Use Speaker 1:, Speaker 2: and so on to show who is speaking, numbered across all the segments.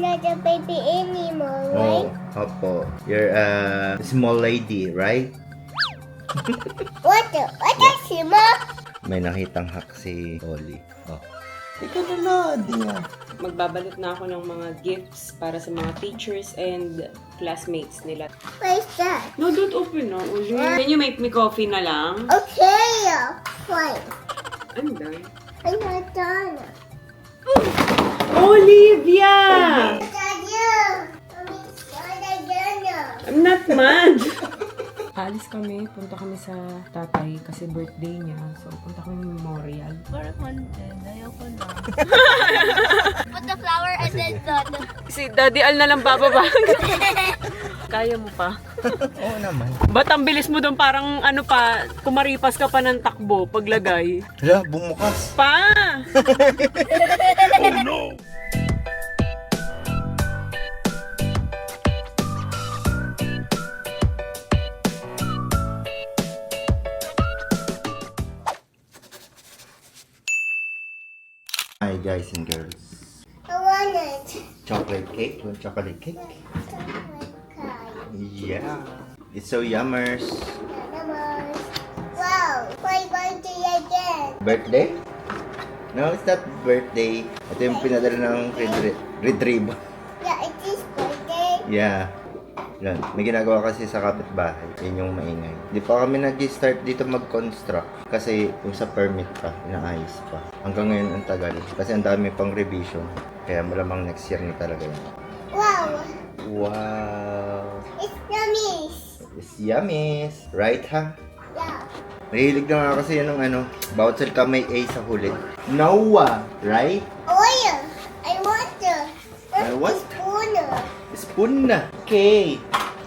Speaker 1: not a baby anymore,
Speaker 2: Oh,
Speaker 1: right?
Speaker 2: opo. You're a small lady, right?
Speaker 1: What a small?
Speaker 2: May nakitang hack si Oli. Oh. Ikaw na lang, diya.
Speaker 3: Magbabalot na ako ng mga gifts para sa mga teachers and classmates nila.
Speaker 1: Where's that?
Speaker 3: No, don't open na. Uli. Can you make me coffee na lang?
Speaker 1: Okay, fine.
Speaker 3: I'm done.
Speaker 1: I'm not done.
Speaker 3: Olivia! I'm not mad. Alis kami, punta kami sa tatay kasi birthday niya. So, punta kami memorial.
Speaker 1: For content, ayoko na. Put the flower and then done.
Speaker 3: Si Daddy Al na lang bababa. Kaya mo pa.
Speaker 2: Oo naman.
Speaker 3: Ba't ang bilis mo doon parang ano pa, kumaripas ka pa ng takbo paglagay?
Speaker 2: Hala, bumukas.
Speaker 3: Pa!
Speaker 2: Oh no! Hi guys and girls.
Speaker 1: I want it.
Speaker 2: Chocolate cake? You want chocolate cake? Yeah. It's so yummers.
Speaker 1: Wow, my birthday again.
Speaker 2: Birthday? No, it's not birthday. Ito yung pinadala ng retriever.
Speaker 1: Yeah, it is birthday.
Speaker 2: Yeah. Yan. May ginagawa kasi sa kapitbahay. Yun yung maingay. Di pa kami nag-start dito mag-construct. Kasi yung sa permit pa, inaayos pa. Hanggang ngayon ang tagal. Kasi ang dami pang revision. Kaya malamang next year na talaga yun.
Speaker 1: Wow,
Speaker 2: Wow!
Speaker 1: it's yummy.
Speaker 2: It's yummy! Right, ha?
Speaker 1: Yeah.
Speaker 2: Mahilig na nga kasi yan ng ano, bawat salita may A sa huli. Noah! Right?
Speaker 1: Oil. I want the.
Speaker 2: I want-
Speaker 1: Spoon.
Speaker 2: Spoon na. Okay.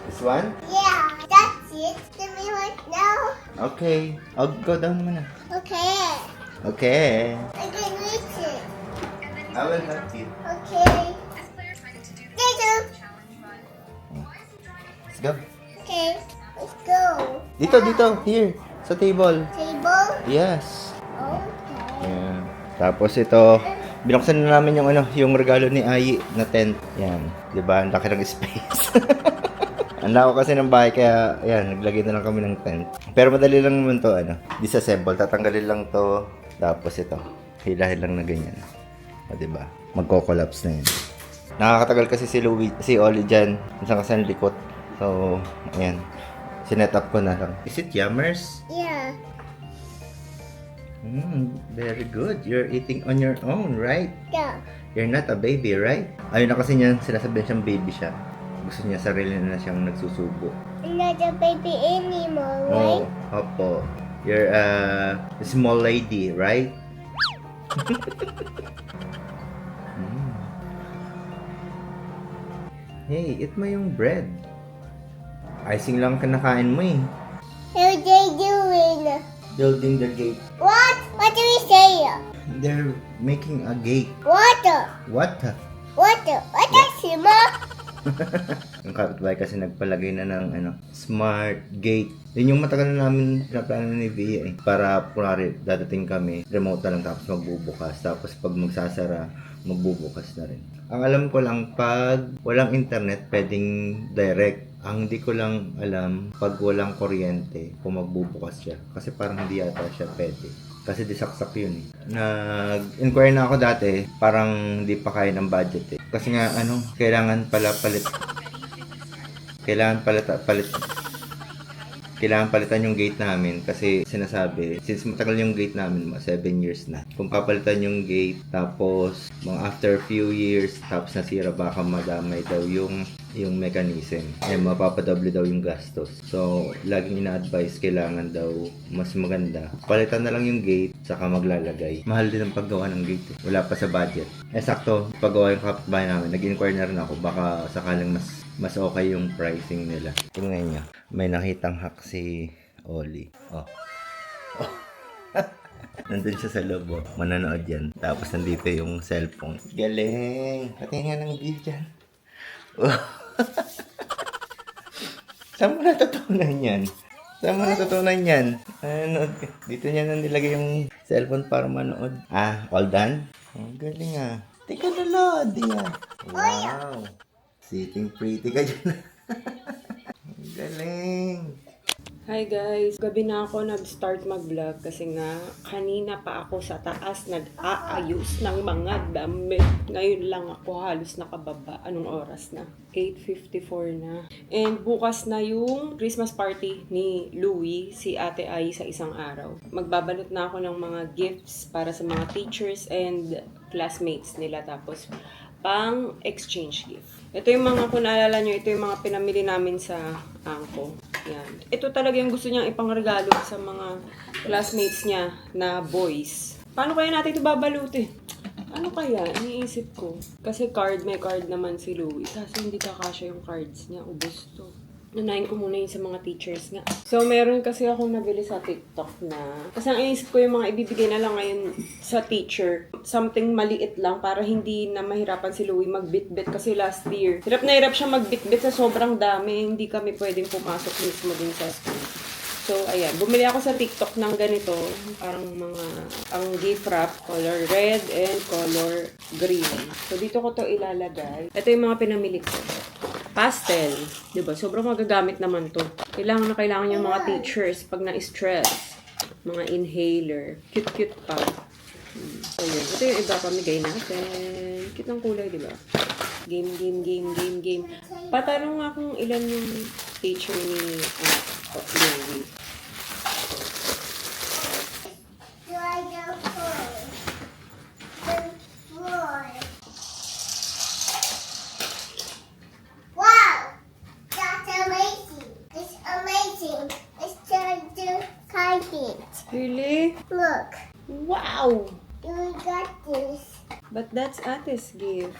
Speaker 2: This one?
Speaker 1: Yeah, that's it. Give me right now.
Speaker 2: Okay. I'll go down muna.
Speaker 1: Okay.
Speaker 2: Okay.
Speaker 1: I can reach it.
Speaker 2: I will help you.
Speaker 1: Okay. Thank you.
Speaker 2: Let's go.
Speaker 1: Okay, let's go.
Speaker 2: Dito. Here. Sa table.
Speaker 1: Table.
Speaker 2: Yes.
Speaker 1: Okay.
Speaker 2: Yan. Tapos ito, binuksan na namin yung ano, yung regalo ni Ayi na tent. Yan. 'Di ba? Ang laki ng space. Ang lako kasi ng bahay kaya ayan, naglagay na lang kami ng tent. Pero madali lang naman 'to, ano. Disassemble, tatanggalin lang 'to. Tapos ito, hilahin lang na ganyan. O 'di ba? Magko-collapse na 'yan. Nakakatagal kasi si Oli diyan, minsan kasi ang likot. So, ayan. Sinet up ko na lang. Is it yummers?
Speaker 1: Yeah.
Speaker 2: Very good. You're eating on your own, right?
Speaker 1: Yeah.
Speaker 2: You're not a baby, right? Ayun na kasi niya, sinasabihan siyang baby siya. Gusto niya sarili na siyang nagsusubo.
Speaker 1: I'm not a baby anymore,
Speaker 2: Oh,
Speaker 1: right?
Speaker 2: opo. You're a small lady, right? Mm. Hey, eat mo yung bread. Icing lang kinakain mo eh.
Speaker 1: How they doing?
Speaker 2: Building the gate.
Speaker 1: What? What do we say?
Speaker 2: They're making a gate.
Speaker 1: Water.
Speaker 2: What?
Speaker 1: Water. What a small?
Speaker 2: Yung kapitbahay kasi nagpalagay na ng ano, smart gate. Yun yung matagal na namin pinaplano ni Via eh. Para kunwari dadating kami, remote na lang tapos magbubukas. Tapos pag magsasara, magbubukas na rin. Ang alam ko lang, pag walang internet, pwedeng direct. Ang hindi ko lang alam, pag walang kuryente, kung magbubukas siya. Kasi parang hindi yata siya pwede. Kasi disaksak yun eh. Nag-inquire na ako dati, parang hindi pa kaya ng budget eh. Kasi nga ano, kailangan palitan yung gate namin kasi sinasabi, since matagal yung gate namin, 7 years na. Kung papalitan yung gate, tapos mga after few years, tapos nasira, baka madamay daw yung mechanism. Eh, mapapadoble daw yung gastos. So, laging ina-advise, kailangan daw mas maganda. Palitan na lang yung gate, saka maglalagay. Mahal din ang paggawa ng gate. Wala pa sa budget. Eh, sakto, paggawa yung kapitbahay namin, nag-inquire na rin ako, baka sakaling mas okay yung pricing nila. Tingnan nyo, may nakitang hack si Oli. Oh. Nandun siya sa loob, oh. Manonood yan. Tapos nandito yung cellphone. Galing! Patingin ng view dyan. Oh. Saan mo natutunan yan? Ano, dito niya na nilagay yung cellphone para manood. Ah, all done? Oh, galing ah. Teka na, Lodi ah. Wow. Sitting pretty ka dyan. Ang galing.
Speaker 3: Hi guys! Gabi na ako nag-start mag-vlog kasi nga kanina pa ako sa taas nag-aayos ng mga damit. Ngayon lang ako halos nakababa. Anong oras na? 8:54 na. And bukas na yung Christmas party ni Louie, si Ate Ai sa isang araw. Magbabalot na ako ng mga gifts para sa mga teachers and classmates nila. Tapos pang exchange gift. Ito yung mga, kung naalala nyo, ito yung mga pinamili namin sa Angko. Yan. Ito talaga yung gusto niyang ipangregalo sa mga classmates niya na boys. Paano kaya natin ito babalutin? Ano kaya? Iniisip ko. Kasi may card naman si Louie. Kasi hindi kakasya yung cards niya. Ubus to. Nanayin ko muna yun sa mga teachers nga. So, meron kasi akong nabili sa TikTok na. Kasi ang inisip ko yung mga ibibigay na lang ngayon sa teacher. Something maliit lang para hindi na mahirapan si Louie magbitbit. Kasi last year, hirap na hirap siya magbitbit sa sobrang dami. Hindi kami pwedeng pumasok mismo din sa school. So, ayan. Bumili ako sa TikTok ng ganito. Parang ang gift wrap, color red and color green. So, dito ko to ilalagay. Ito yung mga pinamili ko. Pastel. Diba? Sobrang magagamit naman to. Kailangan na kailangan yung mga teachers pag na-stress. Mga inhaler. Cute-cute pa. So, yun. Ito yung iba pamigay natin. Cute ang kulay, diba? Game. Patanong nga kung ilan yung teacher ni Louie.
Speaker 1: Do I go first? The floor. Wow! That's amazing. It's amazing. It's time to type it.
Speaker 3: Really?
Speaker 1: Look,
Speaker 3: Wow!
Speaker 1: you got this.
Speaker 3: But that's Ate's gift.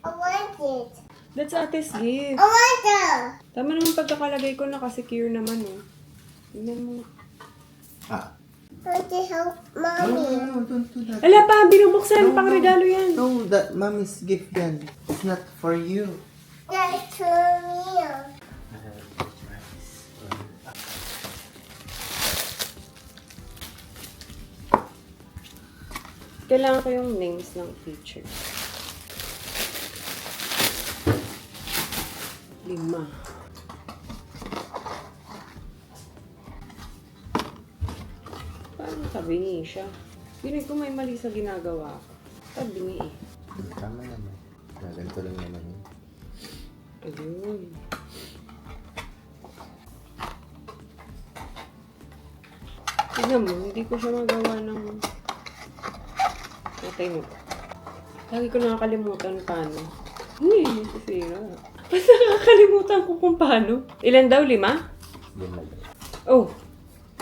Speaker 1: I want it.
Speaker 3: That's Ate's gift.
Speaker 1: I want it.
Speaker 3: Tama naman pagkakalagay ko, nakasecure naman oh. Tingnan mo.
Speaker 2: Ah.
Speaker 1: I want to help
Speaker 2: No,
Speaker 1: mommy.
Speaker 2: don't do that.
Speaker 3: Ala pa, binubuksan.
Speaker 2: No,
Speaker 3: Pang
Speaker 2: no.
Speaker 3: regalo yan.
Speaker 2: No, that mommy's gift yan. It's not for you.
Speaker 1: That's for me.
Speaker 3: Kailangan ko yung names ng teachers. 5. Paano tabingi siya? Pinig ko may mali sa ginagawa ko. Tabingi eh.
Speaker 2: Tama naman. Ganito lang naman yun.
Speaker 3: Ayun. Tignan mo, hindi ko siya magawa ng... Natay mo. Lagi ko nakakalimutan paano. Hindi sisira. Basta nakakalimutan ko kung paano. Ilan daw? 5?
Speaker 2: Yun lang.
Speaker 3: Oh,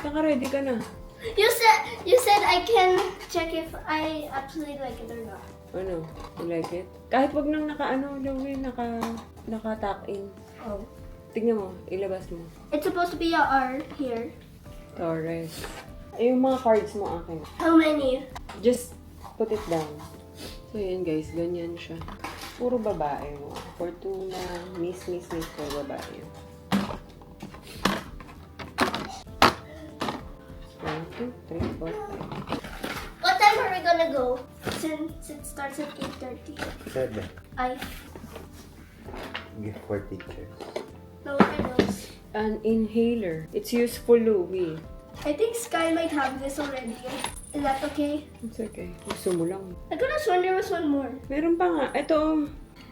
Speaker 3: naka-ready ka na.
Speaker 1: You said I can check if I actually like it or not.
Speaker 3: Ano? You like it? Kahit wag nang Louie, naka-tuck in.
Speaker 1: Oh.
Speaker 3: Tignan mo, ilabas mo.
Speaker 1: It's supposed to be a R here.
Speaker 3: Torres. Ay, yung mga cards mo akin.
Speaker 1: How many?
Speaker 3: Just put it down. So, yun guys, ganyan siya. Puro babae mo. Fortuna, miss, puro babae. 1, 2, 3, 4, 5.
Speaker 1: What time are we gonna go? Since it starts at 8:30.
Speaker 2: 7.
Speaker 1: I
Speaker 2: Gift for teachers.
Speaker 1: know what it is.
Speaker 3: An inhaler. It's useful, Louie.
Speaker 1: I think Sky might have this already. Is that okay?
Speaker 3: It's okay. Gusto mo lang.
Speaker 1: I could have sworn there was one more.
Speaker 3: Meron pa nga. Ito.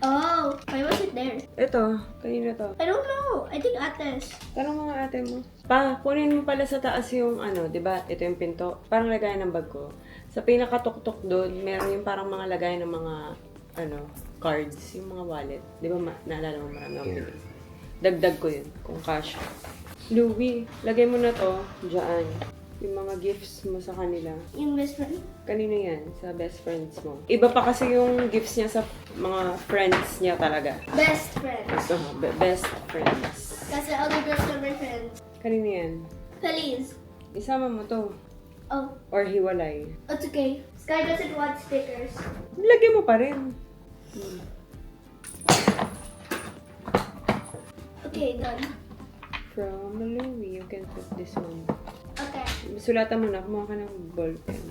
Speaker 1: Oh, why was it there?
Speaker 3: Ito. Kanina to.
Speaker 1: I don't know. I think Ates.
Speaker 3: Tanong mga ate mo. Pa, kunin mo pala sa taas yung di ba? Ito yung pinto. Parang lagayan ng bag ko. Sa pinakatuktok doon, meron yung parang mga lagayan ng mga, cards. Yung mga wallet. Di ba, naalala mo marami akong pinili. Dagdag ko yun, kung cash. Louie, lagay mo na to, dyan. Yung mga gifts mo sa kanila.
Speaker 1: Yung best friend.
Speaker 3: Kanina yan, sa best friends mo. Iba pa kasi yung gifts niya sa mga friends niya talaga.
Speaker 1: Best friend.
Speaker 3: Ito, best friends.
Speaker 1: That's the other girls are my friends.
Speaker 3: Kanina yan.
Speaker 1: Please.
Speaker 3: Isama mo to.
Speaker 1: Oh,
Speaker 3: Or hiwalay.
Speaker 1: it's okay. Sky doesn't want stickers.
Speaker 3: Lagyan mo pa rin.
Speaker 1: Okay, done.
Speaker 3: From Louie, you can put this one.
Speaker 1: Okay.
Speaker 3: Sulatan mo na, kumuha ka ng ballpen.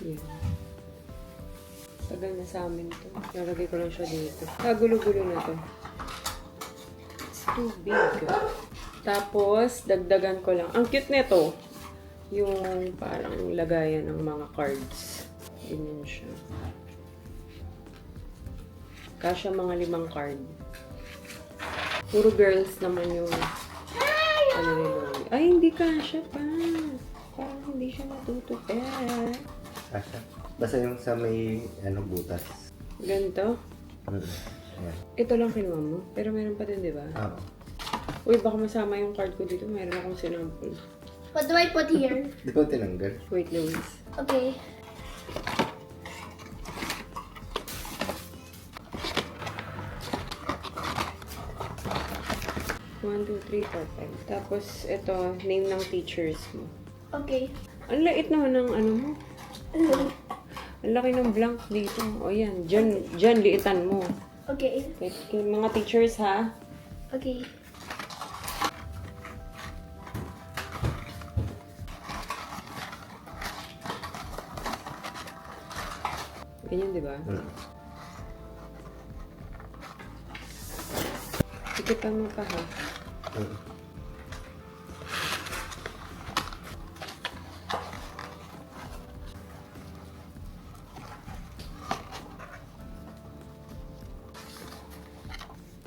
Speaker 3: Yan. Pag Tagal na sa amin to. Lalagay ko lang siya dito. Kagulo-gulo na to. It's too big. Tapos, dagdagan ko lang. Ang cute nito. Yung parang lagayan ng mga cards. Ganyan siya. Kasya mga 5 card. Puro girls naman yung ano nila. Ay, hindi kasya pa. Parang hindi siya matutupet.
Speaker 2: Kasha. Basta yung sa may butas.
Speaker 3: Ganito.
Speaker 2: Ayan.
Speaker 3: Ito lang kinuha mo. Pero meron pa din, di ba?
Speaker 2: Oo.
Speaker 3: Uy, baka masama yung card ko dito. Meron akong sinample.
Speaker 1: What do I put here?
Speaker 2: Di ko tinanggal.
Speaker 3: Wait, Louise.
Speaker 1: Okay.
Speaker 3: One, two, three, four, five. Tapos, ito, name ng teachers mo.
Speaker 1: Okay.
Speaker 3: Ang lait naman ng ano mo. Ang laki ng blank dito. O yan, dyan liitan mo.
Speaker 1: Okay.
Speaker 3: Okay, mga teachers ha.
Speaker 1: Okay.
Speaker 3: Ganyan, di ba? Ikitan mo pa ha.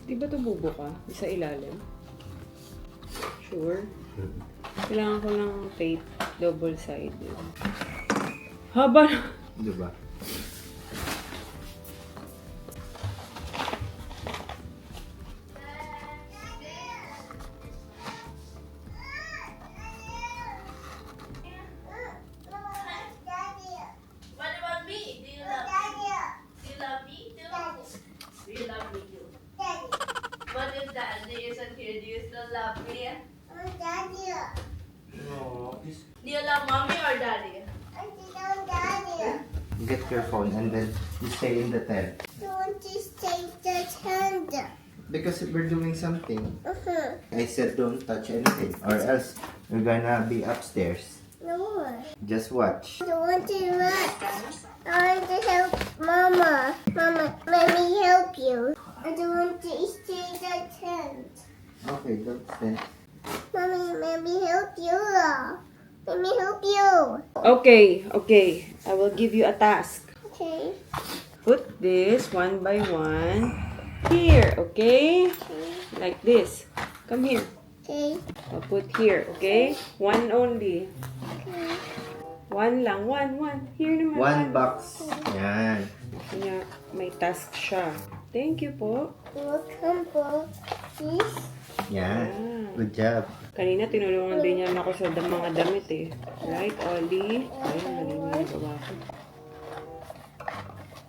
Speaker 3: Di ba ito bubuka? Sa ilalim? Sure. Kailangan ko ng tape. Double-sided. Haba na.
Speaker 2: Di ba?
Speaker 4: What about me? Do you love me? Do you love me too? Do you love me too? What if Daddy isn't here? Do you still love me?
Speaker 2: No.
Speaker 4: Do you love Mommy or Daddy?
Speaker 2: Get your phone and then you stay in the tent. Because we're doing something. I said don't touch anything or else we're gonna be upstairs.
Speaker 1: No.
Speaker 2: Just watch.
Speaker 1: I don't want to watch. I want to help Mama. Mama, let me help you. I don't want to stay in the tent.
Speaker 2: Okay, don't stand.
Speaker 1: Mommy, let me help you. Let me help you.
Speaker 3: Okay. I will give you a task.
Speaker 1: Okay.
Speaker 3: Put this one by one here, okay? Like this. Come here.
Speaker 1: Okay.
Speaker 3: I'll put here, okay? One only.
Speaker 1: Okay.
Speaker 3: One lang. One. Here naman.
Speaker 2: One box. Yan.
Speaker 3: Kanya, may task siya. Thank you po.
Speaker 1: Welcome for this.
Speaker 2: Yan. Good job.
Speaker 3: Kanina tinulungan din niya ako sa mga damit eh. Right, Ollie? Ayun, mali na yung baba ko.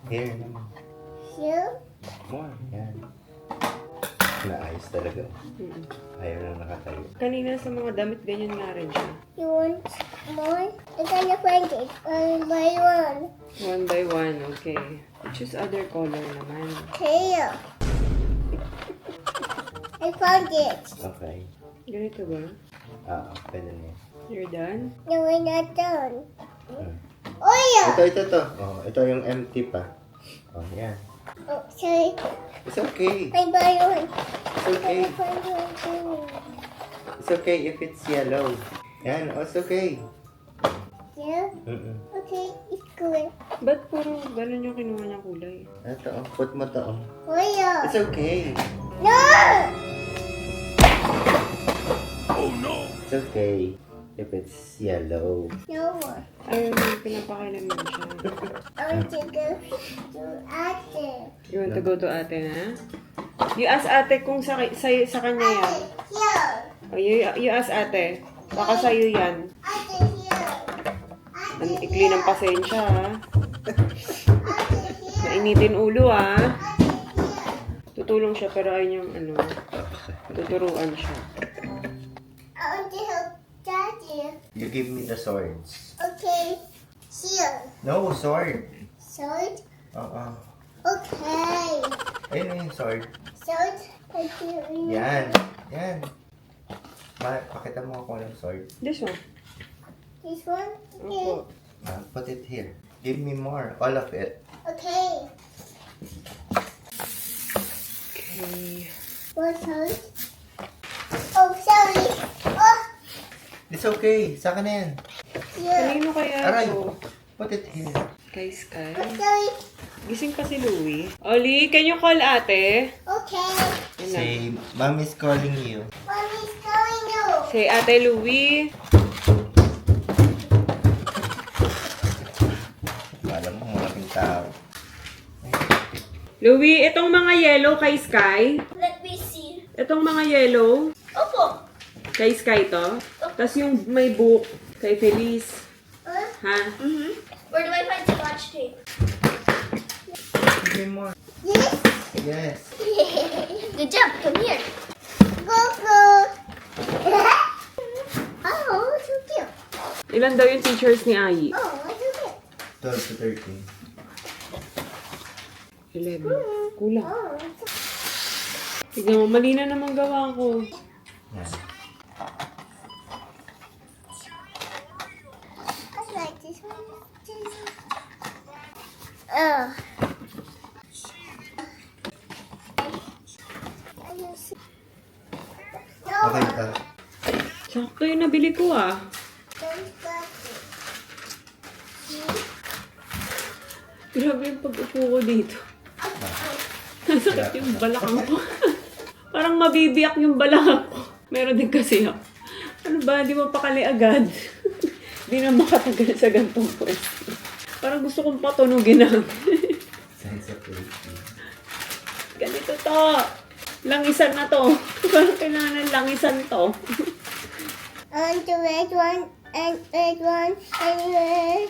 Speaker 2: Here naman.
Speaker 1: Here.
Speaker 2: More. Yan. Naayos talaga. Ayaw na nakatayo.
Speaker 3: Kanina sa mga damit, ganyan nga rin siya.
Speaker 1: You want more? I'm gonna find it one by one.
Speaker 3: One by one, okay. Choose other color naman.
Speaker 1: Okay. I found it.
Speaker 2: Okay.
Speaker 3: Ganito ba?
Speaker 2: Pwede na yan.
Speaker 3: You're done?
Speaker 1: No, we're not done.
Speaker 2: Hmm.
Speaker 1: Oh yeah.
Speaker 2: Ito. Oh, ito yung empty pa. Oh, yan.
Speaker 1: Oh, sorry.
Speaker 2: It's okay.
Speaker 1: I buy one.
Speaker 2: It's okay.
Speaker 1: I find one too.
Speaker 2: It's okay if it's yellow. Yan, oh, it's okay.
Speaker 1: Yeah. Okay, it's good.
Speaker 3: Ba't puro ganun yung kinuha niyang kulay?
Speaker 2: Ito, oh, put mo to. Oh.
Speaker 1: Oh yeah.
Speaker 2: It's okay.
Speaker 1: No.
Speaker 2: It's okay if it's yellow.
Speaker 1: No.
Speaker 3: Ayun, pinapakailan mo siya.
Speaker 1: I want to go to Ate.
Speaker 3: You want to go to ate na? You ask ate kung sa kanya yan.
Speaker 1: Here.
Speaker 3: Oh, you ask ate. Baka sa'yo yan.
Speaker 1: Ate here.
Speaker 3: Ang ikli ng pasensya ha.
Speaker 1: Ate here.
Speaker 3: Mainitin ulo ha.
Speaker 1: Ate here.
Speaker 3: Tutulong siya pero ayun yung tuturuan siya.
Speaker 1: I want to help Daddy.
Speaker 2: You give me the swords.
Speaker 1: Okay. Here.
Speaker 2: No, sword.
Speaker 1: Sword.
Speaker 2: Oo.
Speaker 1: Okay.
Speaker 2: Ayun na yung sword.
Speaker 1: Sword. I do.
Speaker 2: Yan. Pakita mo ako ng sword.
Speaker 3: This one.
Speaker 1: This one. Okay.
Speaker 3: Opo.
Speaker 2: Put it here. Give me more. All of it.
Speaker 1: Okay.
Speaker 3: Okay.
Speaker 1: What hurt? Oh, sorry. Oh,
Speaker 2: It's okay. Saka na yan.
Speaker 1: yeah.
Speaker 3: Kanino kaya
Speaker 2: Aray.
Speaker 3: to?
Speaker 2: Put it here.
Speaker 3: Kay Sky?
Speaker 1: Oh, sorry.
Speaker 3: Gising pa si Louie. Oli, can you call ate?
Speaker 1: Okay.
Speaker 3: Yan na.
Speaker 2: Say, Mom is calling you.
Speaker 1: Mommy's calling you.
Speaker 3: Say, Ate Louie.
Speaker 2: Alam mo, malaking tao.
Speaker 3: Louie, itong mga yellow kay Sky.
Speaker 4: Let me see.
Speaker 3: Itong mga yellow,
Speaker 4: Opo.
Speaker 3: kay Sky to. Tapos yung may book, kay Feliz.
Speaker 1: Huh?
Speaker 3: Ha?
Speaker 4: Mm-hmm. Where do I find scotch tape?
Speaker 2: Give me more.
Speaker 1: Yes.
Speaker 2: Yes.
Speaker 4: Good job. Come here.
Speaker 1: Go, go. Oh, so cute.
Speaker 3: Ilan daw yung teachers ni Ayi?
Speaker 1: Oh, so cute.
Speaker 2: 12 to 13.
Speaker 3: 11. Kulang.
Speaker 1: Oh, so
Speaker 3: Tignan mo, mali na naman gawa ko.
Speaker 2: Yan.
Speaker 1: I like this one. Oh. No,
Speaker 2: Okay, ito.
Speaker 3: Sakto yung nabili ko ah.
Speaker 1: don't touch it.
Speaker 3: Grabe yung pag-upo ko dito. Nasakit yung balakang ko. Parang mabibiyak yung balakang ko. Meron din kasi ako. Ano ba, di mo pakali agad. Di na makatagal sa gantong pwesto. Parang gusto kong patunugin na.
Speaker 2: Sense of rating.
Speaker 3: Ganito to. Langisan na to. Parang kailangan ng langisan to.
Speaker 1: And the red one, and red one, and red,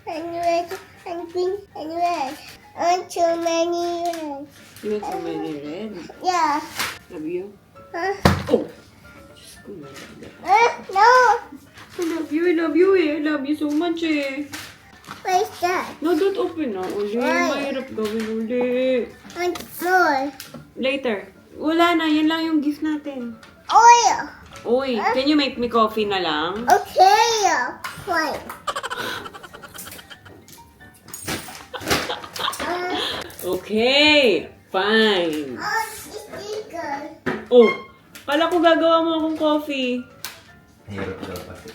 Speaker 1: and red, and pink, and red. And too many red.
Speaker 3: You want so many red?
Speaker 1: Yeah.
Speaker 3: Love you?
Speaker 1: Huh?
Speaker 3: Oh! Diyos ko na.
Speaker 1: No.
Speaker 3: I love you, I love you eh. I love you so much eh.
Speaker 1: Where's that?
Speaker 3: No, don't open na. Uli,
Speaker 1: Why?
Speaker 3: mahirap gawin uli.
Speaker 1: And more.
Speaker 3: Later. Wala na, yan lang yung gift natin.
Speaker 1: Oil.
Speaker 3: Uy, can you make me coffee na lang?
Speaker 1: Okay. Fine.
Speaker 3: Okay, fine.
Speaker 1: Sticker.
Speaker 3: Oh, kala ko gagawa mo akong coffee.
Speaker 2: Hirap daw kasi.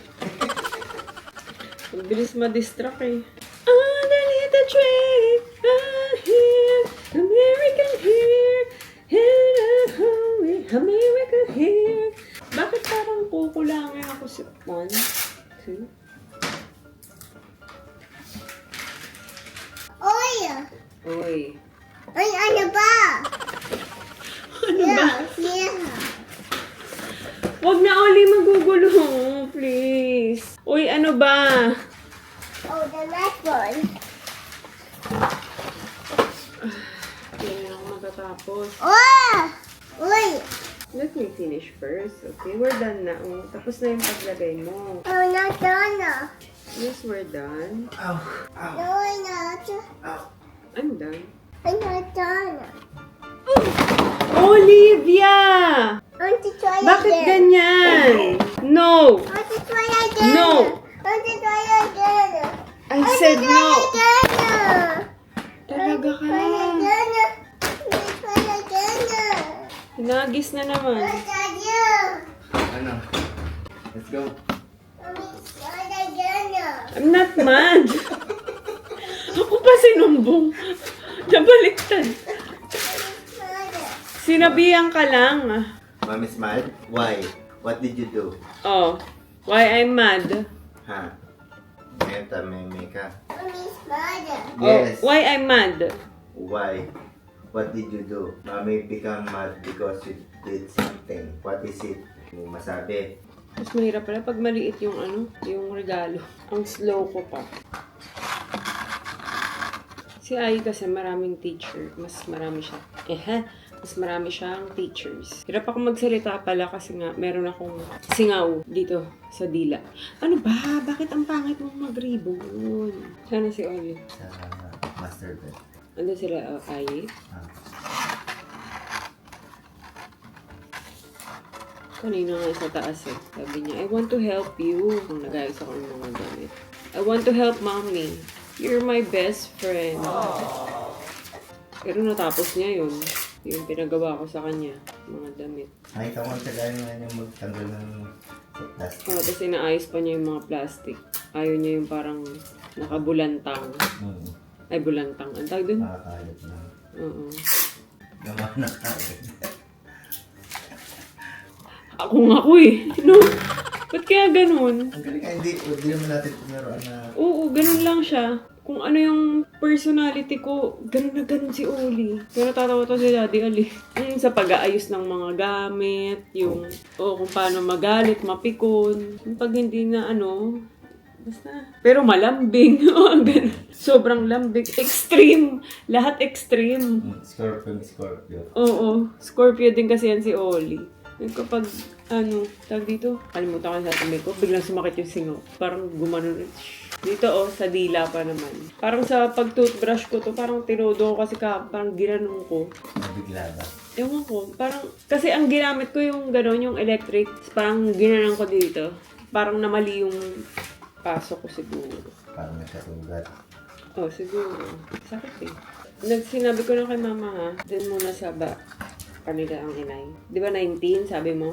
Speaker 3: Ang bilis ma-distract eh. Underneath the tree, I'm here, American here, and I'm hungry, American here. Bakit parang kukulangin ako sa 1, 2?
Speaker 1: Oil.
Speaker 3: Uy.
Speaker 1: Ay, ano ba?
Speaker 3: Ano ba?
Speaker 1: Yeah.
Speaker 3: Huwag na Oli magugulo, please. Uy, ano ba?
Speaker 1: Oh, the last one.
Speaker 3: Hindi na ako matatapos.
Speaker 1: Oh! Uy!
Speaker 3: Let me finish first. Okay, we're done na. Oh, tapos na yung paglagay mo.
Speaker 1: Oh, not done.
Speaker 3: Yes, we're done.
Speaker 2: Ow! Ow!
Speaker 1: No, I'm not.
Speaker 2: Ow!
Speaker 3: I'm done.
Speaker 1: I'm not done.
Speaker 3: Olivia!
Speaker 1: I want to try
Speaker 3: Bakit
Speaker 1: again.
Speaker 3: ganyan? No!
Speaker 1: I want to try again.
Speaker 3: No.
Speaker 1: I want to try again.
Speaker 3: I said
Speaker 1: try
Speaker 3: no!
Speaker 1: again.
Speaker 3: Talaga ka.
Speaker 1: Try again. Try again.
Speaker 3: Hinagis na naman.
Speaker 1: Try again.
Speaker 2: Ano? Let's go.
Speaker 1: Try again.
Speaker 3: I'm not mad. Ako pa sinumbong. Nabaliktad. Sinabihan ka lang.
Speaker 2: Mom is mad? Why? What did you do?
Speaker 3: Oh, why I'm mad?
Speaker 2: Ha? Ngayon tameme ka.
Speaker 1: Mommy's mother.
Speaker 2: Yes.
Speaker 3: Oh, why I'm mad?
Speaker 2: Why? What did you do? Mommy become mad because you did something. What is it? Hindi mo masabi.
Speaker 3: Mas mahirap pala pag maliit yung yung regalo. Ang slow ko pa. Si Ai kasi maraming teacher. Mas marami siya. Mas marami siyang teachers. Hirap ako magsalita pala kasi nga meron akong singaw dito sa dila. Ano ba? Bakit ang pangit mong mag-ribbon? Sana si Oli.
Speaker 2: Sa master bed.
Speaker 3: Ano sila, Ai? Kanina nga sa taas eh. Sabi niya, I want to help you. Kung nagayos ako ng mga gamit. I want to help mommy. You're my best friend. Pero natapos niya yun. Yung pinagawa ko sa kanya, mga damit.
Speaker 2: Nakita ko sa gano'n nga yung magtanggal ng plastic.
Speaker 3: Tapos inaayos pa niya yung mga plastic. Ayaw niya yung parang nakabulantang. Ay, bulantang. Ang tawag dun?
Speaker 2: Nakakalit na.
Speaker 3: Oo.
Speaker 2: Gawa na kalit.
Speaker 3: Ako nga ko eh. No? Ba't kaya ganun?
Speaker 2: Ang galing. Ay, hindi naman natin pumeroan na...
Speaker 3: Oo, ganun lang siya. Kung ano yung personality ko, ganun na ganun si Oli. Pero natatawa to si Daddy Ali. Yung sa pag-aayos ng mga gamit, yung kung paano magalit, mapikon. Yung pag hindi na basta. Pero malambing. Ganun. Sobrang lambing. Extreme. Lahat extreme.
Speaker 2: Scorpio.
Speaker 3: Oo. Scorpio din kasi yan si Oli. Yung kapag, tag dito, kalimutan ko sa tabi ko, biglang sumakit yung singaw. Parang gumanon. Dito sa dila pa naman. Parang sa pag-toothbrush ko to, parang tinodo ko kasi parang ginanong ko.
Speaker 2: Nabigla ba?
Speaker 3: Ewan ko, parang, kasi ang ginamit ko yung gano'n, yung electric, parang ginanong ko dito. Parang namali yung pasok ko siguro.
Speaker 2: Parang nagkasugat.
Speaker 3: Siguro. Sakit eh. Sinabi ko na kay mama ha, dun muna sa kanila ang inay. Di ba 19, sabi mo?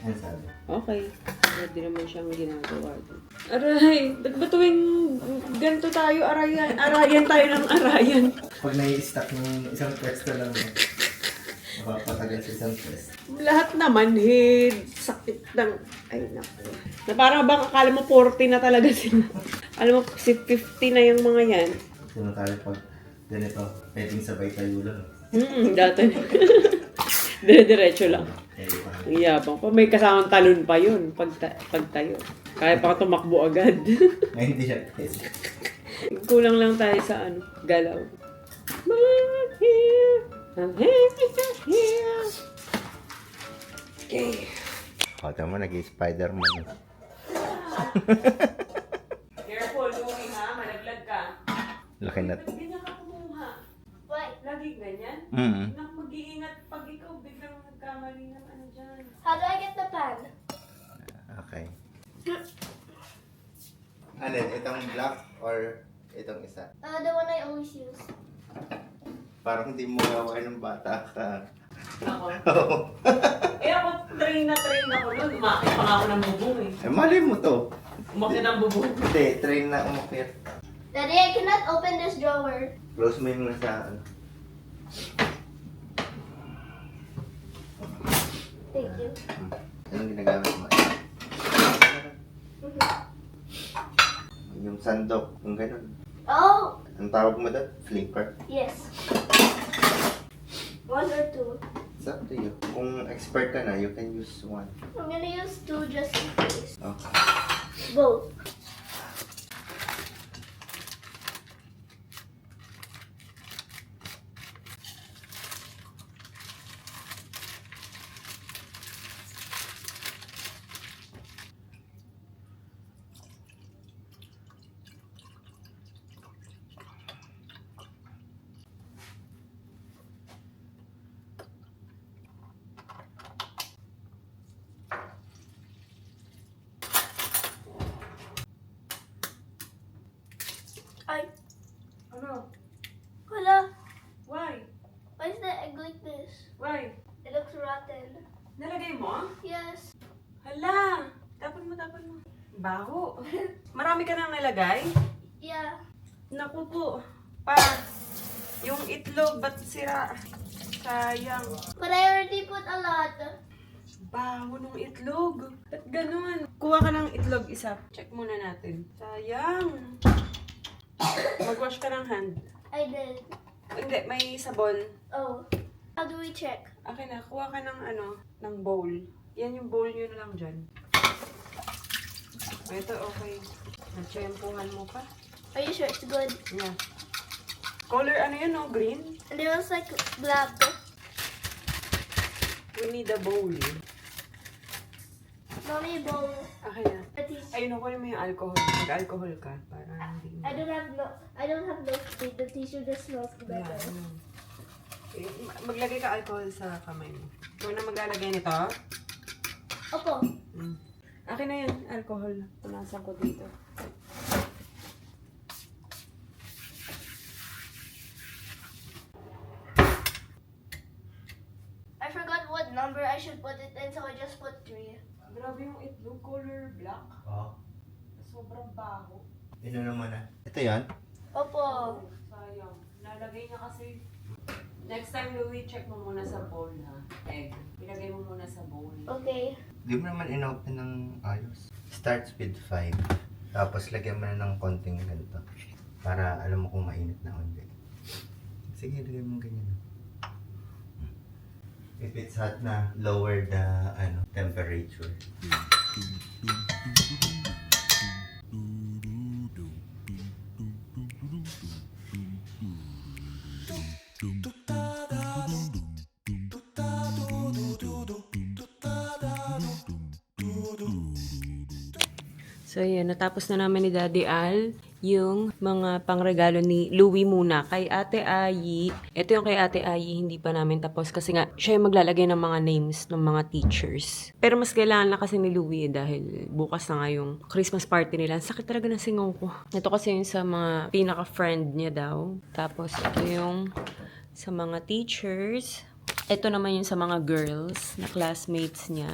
Speaker 2: Ano sabi?
Speaker 3: Okay. Hindi naman siyang ginagawa. Aray, ba't ba tuwing ganito tayo, arayan tayo ng arayan?
Speaker 2: Pag nai-stack ng isang pwesto lang, mapapatagal sa isang pwesto.
Speaker 3: Lahat naman, sakit ng, ay naku. Na parang bang akala mo 40 na talaga sila. Alam mo, si 50 na yung mga yan.
Speaker 2: Kung tayo pag ganito, pwedeng sabay tayo lang.
Speaker 3: Dati. Dire-diretso lang.
Speaker 2: Eh, parang
Speaker 3: Ang yabang pa. May kasamang talon pa yun pag tayo. Kaya pa tumakbo agad.
Speaker 2: ngayon hindi siya pwede.
Speaker 3: Kulang lang tayo sa galaw. I'm here. I'm here. Okay.
Speaker 2: Tama, nag-Spider-Man.
Speaker 3: Careful, Louie ha. Malaglag ka.
Speaker 2: Laki na.
Speaker 3: Ba't hindi ka kumuha?
Speaker 1: Why?
Speaker 3: Lagi ganyan?
Speaker 2: Mm.
Speaker 3: Mag-iingat pag ikaw biglang nagkamali ng dyan.
Speaker 1: How do I get the pan?
Speaker 2: Okay. Alin, itong black or itong isa?
Speaker 1: The one I always use.
Speaker 2: Parang hindi mo gawa ng bata ka.
Speaker 3: Ako? Ako, train ako nun. Umakit pa nga ako ng bubong eh.
Speaker 2: Eh, mali mo to.
Speaker 3: Umakit ng bubong.
Speaker 2: Hindi, train na umakit.
Speaker 1: Daddy, I cannot open this drawer.
Speaker 2: Close mo yung nasa
Speaker 1: Thank you.
Speaker 2: Anong ginagamit mo? Yung sandok, yung ganun.
Speaker 1: Oh,
Speaker 2: Ang tawag mo doon? Flipper.
Speaker 1: yes. 1 or 2.
Speaker 2: It's up to you. Kung expert ka na, you can use one.
Speaker 1: I'm gonna use 2 just in case.
Speaker 2: Okay.
Speaker 1: Both. Ay,
Speaker 3: Ano?
Speaker 1: wala.
Speaker 3: Why?
Speaker 1: Why is the egg like this?
Speaker 3: Why?
Speaker 1: It looks rotten.
Speaker 3: Nalagay mo?
Speaker 1: Yes.
Speaker 3: Hala! Tapon mo. Baho. Marami ka nang nalagay?
Speaker 1: Yeah.
Speaker 3: Naku po. Yung itlog, ba't sira? Sayang.
Speaker 1: But I already put a lot.
Speaker 3: Baho nung itlog. Ba't ganun? Kuha ka ng itlog isa. Check muna natin. Sayang. Mag-wash ka ng hand.
Speaker 1: I did.
Speaker 3: Hindi, may sabon.
Speaker 1: Oh. How do we check?
Speaker 3: Akin na, kuha ka ng ng bowl. Yan yung bowl nyo na lang dyan. Ito, okay. Natsyempuhan mo pa.
Speaker 1: Are you sure it's good?
Speaker 3: Yeah. Color ano yun, no? Green?
Speaker 1: And it was like black.
Speaker 3: We need a bowl.
Speaker 1: Mommy bowl.
Speaker 3: Akin na.
Speaker 1: But he's-
Speaker 3: Ayun, kunin mo yung alcohol. Mag-alcohol ka. Para hindi mo.
Speaker 1: I don't have no speed. The tissue just smells
Speaker 3: Yeah,
Speaker 1: better.
Speaker 3: ano. Maglagay ka alcohol sa kamay mo. Ikaw na maglalagay nito.
Speaker 1: Opo.
Speaker 3: Akin na yan, alcohol. Punasan ko dito.
Speaker 1: I forgot what number I should put it in, so I just put 3.
Speaker 3: Grabe yung itlog, color black.
Speaker 2: Oo.
Speaker 3: Sobrang baho.
Speaker 2: Ino naman na. Ito yan?
Speaker 1: Opo.
Speaker 3: Sayang. Nalagay niya kasi. Next time, Louie, check mo muna sa bowl, ha? Egg. Ilagay mo muna sa bowl.
Speaker 1: Okay.
Speaker 2: Di mo naman inopen ng ayos. Starts with 5. Tapos lagyan mo na ng konting ganito. Para alam mo kung mainit na ulit. Sige, lagyan mo ganyan. If it's hot na, lower the temperature.
Speaker 3: So, yan. Natapos na namin ni Daddy Al yung mga pangregalo ni Louie muna. Kay Ate Ayi, ito yung kay Ate Ayi, hindi pa namin tapos kasi nga, siya yung maglalagay ng mga names ng mga teachers. Pero mas kailangan na kasi ni Louie dahil bukas na nga yung Christmas party nila. Ang sakit talaga ng singong ko. Ito kasi yung sa mga pinaka-friend niya daw. Tapos, ito yung sa mga teachers. Ito naman yung sa mga girls na classmates niya.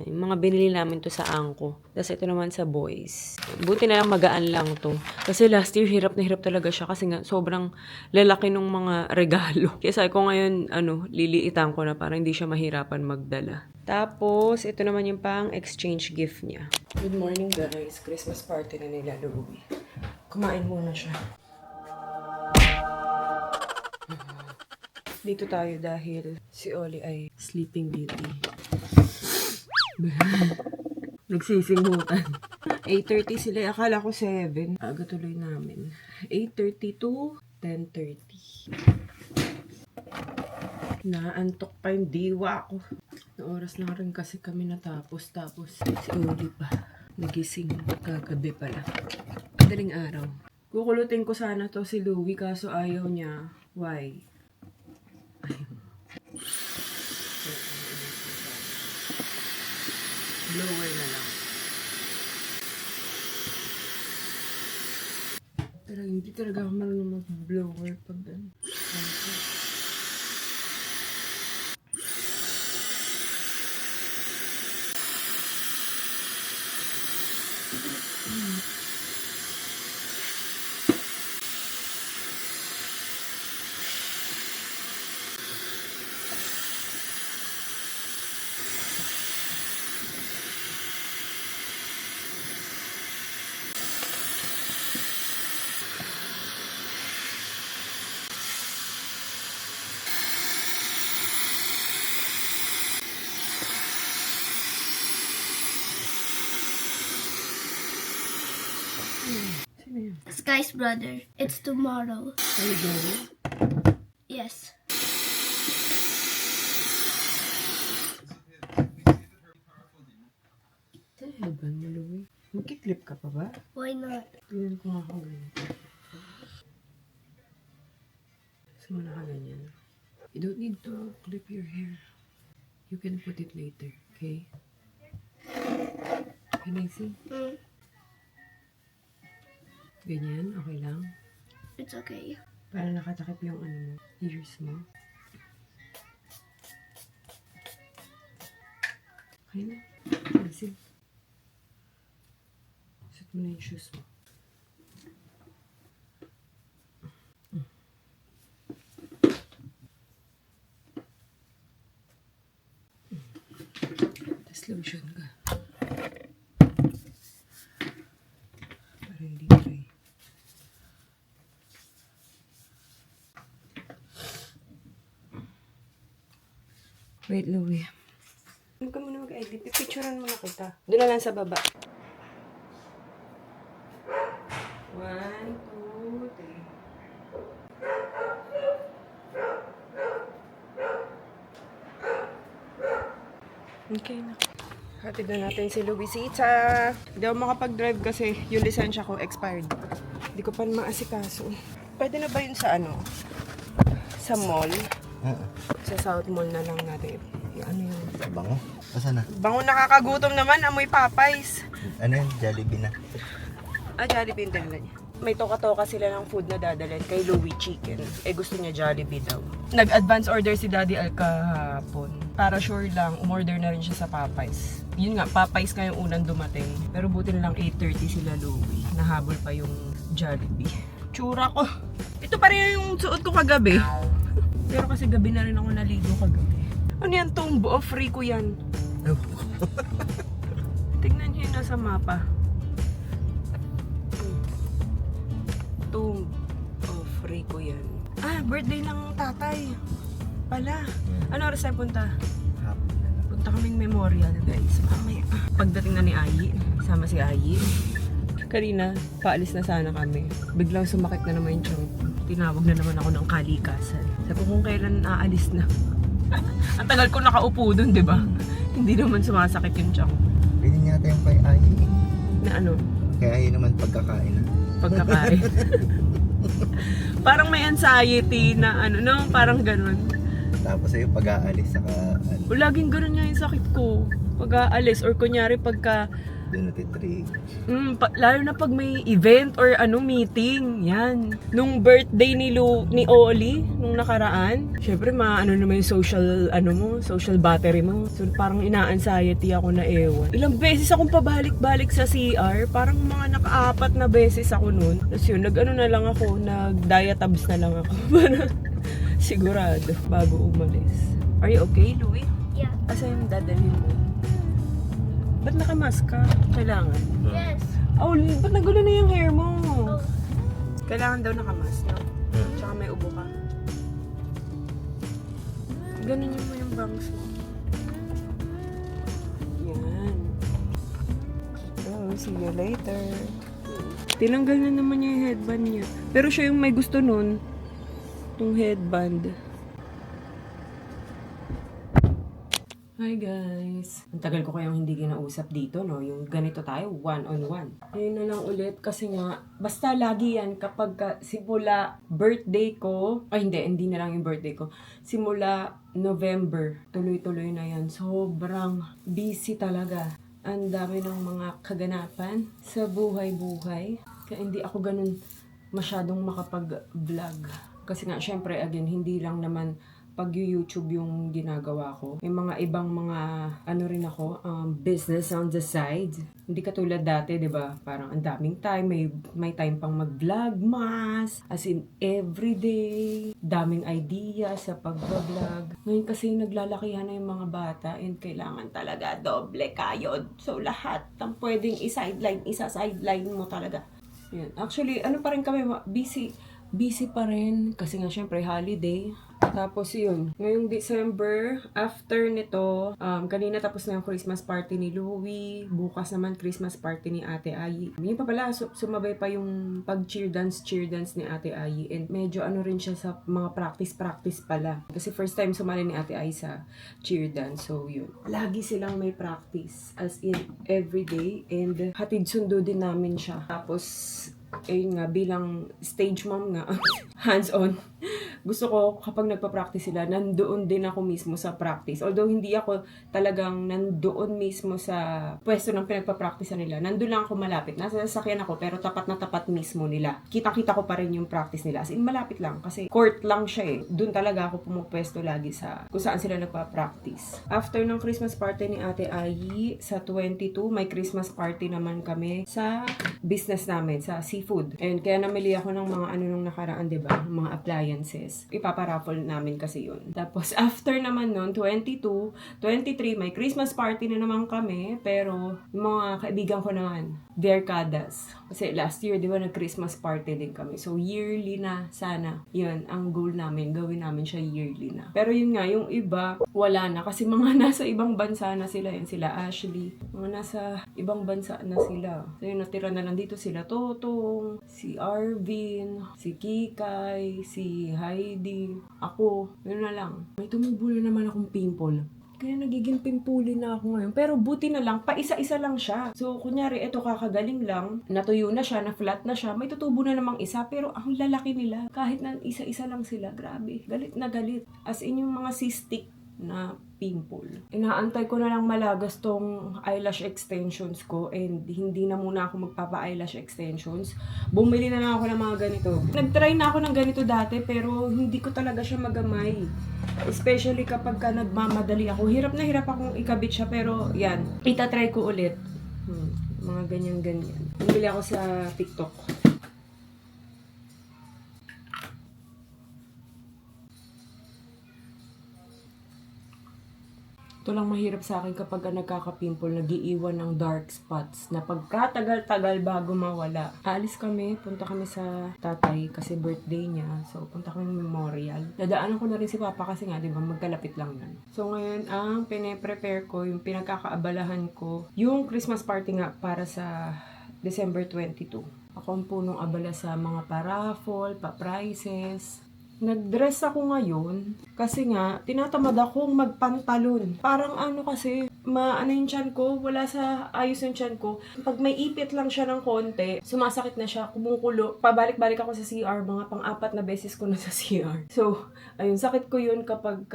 Speaker 3: Yung mga binili namin to sa Angko. Tapos ito naman sa boys. Buti na lang magaan lang to. Kasi last year, hirap na hirap talaga siya. Kasi nga, sobrang lalaki ng mga regalo. Kaya sabi ko ngayon, liliitan ko na para hindi siya mahirapan magdala. Tapos, ito naman yung pang exchange gift niya. Good morning guys. Christmas party na nila, Louie. Kumain muna siya. Dito tayo dahil si Oli ay sleeping beauty. Nagsisingutan. 8:30 sila. Akala ko 7. Aga tuloy namin. 8:30 to 10:30. Naantok pa yung diwa ko. Na oras na rin kasi kami natapos. Tapos si Oli pa. Nagising kagabi pala. Madaling araw. Kukulutin ko sana to si Louie kaso ayaw niya. Why? Blower na lang. Pero hindi talaga ako marunong mag-blower pag
Speaker 1: Sky's brother. It's tomorrow.
Speaker 3: Are you going?
Speaker 1: Yes.
Speaker 3: Ano ba mo, Louie? Magkiklip ka pa ba?
Speaker 1: Why not?
Speaker 3: Tingnan ko nga kung ganito. Gusto mo na ka ganyan. You don't need to clip your hair. You can put it later, okay? Can I see? Ganyan, okay lang?
Speaker 1: It's okay.
Speaker 3: Para nakatakip yung mo, ears mo. Okay na. Can I see? Set mo na yung shoes mo. Tapos lotion ka. Para hindi dry. Wait, Louie. Huwag ka muna mag-edit. Pipicturean mo na kita. Doon na lang sa baba. 1, 2, 3. Okay na. Hatid na natin si Luisita. Hindi ako makapag-drive kasi yung lisensya ko expired. Hindi ko pa maasikaso. Pwede na ba yun sa sa mall? Sa South Mall na lang natin. Yung yun?
Speaker 2: Bango? Asan na?
Speaker 3: Bango, nakakagutom naman. Amoy Popeyes.
Speaker 2: Ano yun? Jollibee na.
Speaker 3: Jollibee yung dala niya. May toka-toka sila ng food na dadalhin kay Louie Chicken. Gusto niya Jollibee daw. Nag-advance order si Daddy Al kahapon. para sure lang, umorder na rin siya sa Popeyes. Yun nga, Popeyes nga yung unang dumating. Pero buti na lang 8:30 sila Louie. Nahabol pa yung Jollibee. Tsura ko. Ito pa rin yung suot ko kagabi. Pero kasi gabi na rin ako naligo kagabi. Ano yan, Tomb of Rico yan? Tignan nyo yun nasa mapa. Tomb of Rico yan. Ah, birthday ng tatay. Pala. Ano oras tayo punta?
Speaker 2: Hapon na lang.
Speaker 3: Punta kaming memorial, guys. Mamaya. Pagdating na ni Ayi, sama si Ayi. Kanina, paalis na sana kami. Biglang sumakit na naman yung tiyan ko. Tinawag na naman ako ng kalikasan. Sabi ko kung kailan aalis na. Ang tagal ko nakaupo dun, di ba? Hindi naman sumasakit yung tiyan ko.
Speaker 2: Pwede niya tayong kay Ayi.
Speaker 3: Na ano?
Speaker 2: Kaya Ayi naman pagkakain na.
Speaker 3: Pagkakain. Parang may anxiety na ano, no? Parang ganun.
Speaker 2: Tapos sa'yo pag-aalis saka ano,
Speaker 3: O, laging ganun nga yung sakit ko. Pag-aalis or kunyari pagka
Speaker 2: doon natitrigger.
Speaker 3: lalo na pag may event or ano meeting, yan. Nung birthday ni Oli nung nakaraan, syempre ano naman yung social battery mo. So parang ina-anxiety ako na ewan. Ilang beses akong pabalik-balik sa CR, parang mga naka-4 na beses ako nun. Tapos yun, nag-diatabs na lang ako. Sigurado, bago umalis. Are you okay, Louie?
Speaker 1: Yeah.
Speaker 3: Asa yung dadalhin mo? Ba't nakamask ka? Kailangan.
Speaker 1: Yes.
Speaker 3: Oh, ba't nagulo na yung hair mo?
Speaker 1: Oh.
Speaker 3: Kailangan daw nakamask, no? Tsaka may ubo ka. Ganun mo yung bangs mo. Yan. Oh, see you later. Tinanggal na naman niya yung headband niya. Pero siya yung may gusto nun. Yung headband. Hi guys! Ang tagal ko kayang hindi kinausap dito, no? Yung ganito tayo, one-on-one. Ayun na lang ulit kasi nga, basta lagi yan kapag simula birthday ko, ay hindi na lang yung birthday ko. Simula November, tuloy-tuloy na yan. Sobrang busy talaga. Ang dami ng mga kaganapan sa buhay-buhay. Kaya hindi ako ganun masyadong makapag-vlog. Kasi nga, syempre, again, hindi lang naman pag-YouTube yung ginagawa ko. May mga ibang ano rin ako, business on the side. Hindi katulad dati, 'di ba? Parang ang daming time, may time pang mag-vlog mas, as in everyday, daming idea sa pag-vlog. Ngayon kasi naglalakihan na yung mga bata and kailangan talaga doble kayod. So lahat ng pwedeng isa-sideline mo talaga. Yan. Actually, ano pa rin kami, busy pa rin kasi nga syempre holiday. Tapos yun, ngayong December, after nito, kanina tapos na yung Christmas party ni Louie, bukas naman Christmas party ni Ate Ayi. Yun pa pala, sumabay pa yung pag-cheer dance ni Ate Ayi, and medyo ano rin siya sa mga practice pala. Kasi first time sumali ni Ate Ayi sa cheer dance, so yun. Lagi silang may practice, as in everyday, and hatid sundo din namin siya. Tapos, ayun nga, bilang stage mom nga, hands-on, gusto ko kapag nagpa-practice sila, nandoon din ako mismo sa practice. Although hindi ako talagang nandoon mismo sa pwesto ng pinagpa-practice nila. Nandoon lang ako malapit. Nasa sasakyan ako pero tapat na tapat mismo nila. Kita-kita ko pa rin yung practice nila. As in, malapit lang kasi court lang siya eh. Doon talaga ako pumupwesto lagi sa kung saan sila nagpa-practice. After ng Christmas party ni Ate Ayi, sa 22, may Christmas party naman kami sa business namin, sa seafood. And kaya namili ako ng mga ano nung nakaraan, diba? Mga appliances. Ipaparaffle namin kasi yun. Tapos, after naman nun, 22, 23, may Christmas party na naman kami. Pero, yung mga kaibigan ko naman, Verkadas. Kasi last year, di ba, nag-Christmas party din kami. So, yearly na sana. Yun, ang goal namin. Gawin namin siya yearly na. Pero yun nga, yung iba, wala na. Kasi mga nasa ibang bansa na sila. Yan sila Ashley. Mga nasa ibang bansa na sila. So, yun, natira na lang dito sila Totong, si Arvin, si Kikay, si Heidi, ako. Yun na lang. May tumubo na naman akong pimple. Kaya nagiging pimpuli na ako ngayon. Pero buti na lang, pa-isa-isa lang siya. So, kunyari, eto kakagaling lang, natuyo na siya, na-flat na siya, may tutubo na namang isa, pero ang lalaki nila, kahit na isa-isa lang sila, grabe. Galit na galit. As in yung mga cystic na pimple. Inaantay ko na lang malagas tong eyelash extensions ko and hindi na muna ako magpapa-eyelash extensions. Bumili na lang ako ng mga ganito. Nag-try na ako ng ganito dati pero hindi ko talaga siya magamay. Especially kapag ka nagmamadali ako. Hirap na hirap akong ikabit siya pero yan, itatry ko ulit. Mga ganyan-ganyan. Bumili ako sa TikTok. Ito lang mahirap sa akin kapag nagkaka-pimple, nag-iiwan ng dark spots na pagkatagal-tagal bago mawala. Alis kami, punta kami sa tatay kasi birthday niya. So, punta kami memorial. Dadaanan ko na rin si Papa kasi nga, di ba, magkalapit lang yan. So, ngayon, ang pine-prepare ko, yung pinagkakaabalahan ko, yung Christmas party nga para sa December 22. Ako ang punong abala sa mga pa-raffle, pa-prizes. Nag-dress ako ngayon kasi nga, tinatamad akong magpantalon. Parang ano kasi, maano yung tiyan ko, wala sa ayos yung tiyan ko. Pag may ipit lang siya ng konti, sumasakit na siya, kumukulo. Pabalik-balik ako sa CR, mga pang-4 na beses ko na sa CR. So, ayun, sakit ko yun kapag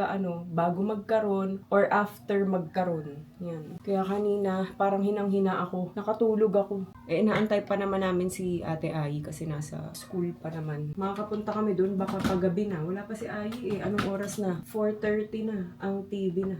Speaker 3: bago magkaroon or after magkaroon. Yan. Kaya kanina, parang hinang-hina ako. Nakatulog ako. Inaantay pa naman namin si Ate Ai kasi nasa school pa naman. Makakapunta kami dun, baka paggabi na. Wala pa si Ai eh. Anong oras na? 4:30 na. Ang TV na.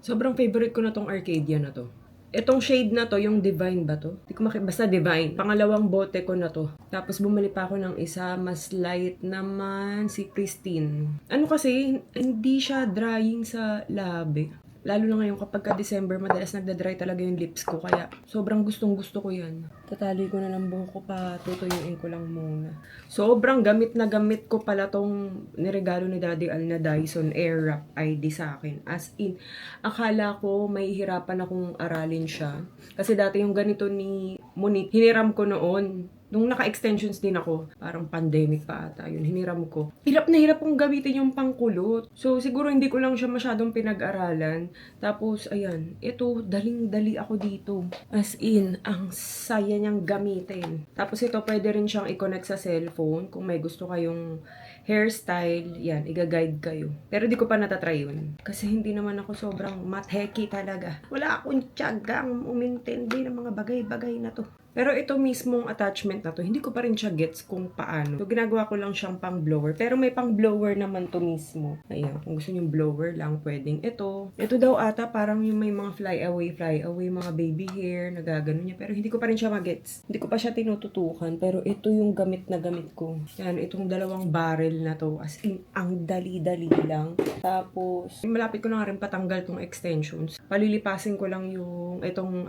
Speaker 3: Sobrang favorite ko na tong Arcadia na to. Itong shade na to, yung Divine ba to? Hindi ko basta Divine. Pangalawang bote ko na to. Tapos bumili pa ako ng isa, mas light naman, si Christine. Ano kasi, hindi siya drying sa labi. Lalo na ngayon kapag ka-December, madalas nagda-dry talaga yung lips ko. Kaya sobrang gustong-gusto ko yan. Tatali ko na ng buhok ko pa, tutuyuin ko lang muna. Sobrang gamit na gamit ko pala tong niregalo ni Daddy Al na Dyson Airwrap ID sa akin. As in, akala ko may hirapan akong aralin siya. Kasi dati yung ganito ni Monique, hiniram ko noon. Nung naka-extensions din ako, parang pandemic pa ata, yun, hiniram ko. Hirap na hirap kong gamitin yung pangkulot. So, siguro hindi ko lang siya masyadong pinag-aralan. Tapos, ayan, ito, daling-dali ako dito. As in, ang saya niyang gamitin. Tapos ito, pwede rin siyang i-connect sa cellphone. Kung may gusto kayong hairstyle, yan, i-guide kayo. Pero di ko pa natatry yun. Kasi hindi naman ako sobrang matheki talaga. Wala akong tiyagang umintindi ng mga bagay-bagay na to. Pero ito mismong attachment na to, hindi ko pa rin siya gets kung paano. So, ginagawa ko lang siyang pang blower. Pero may pang blower naman to mismo. Ayan, kung gusto nyo blower lang, pwedeng ito. Ito daw ata, parang yung may mga fly away, mga baby hair, nagagano niya. Pero hindi ko pa rin siya magets. Hindi ko pa siya tinututukan. Pero ito yung gamit na gamit ko. Yan, itong dalawang barrel na to. As in, ang dali-dali lang. Tapos, malapit ko na nga rin patanggal tong extensions. Palilipasin ko lang yung itong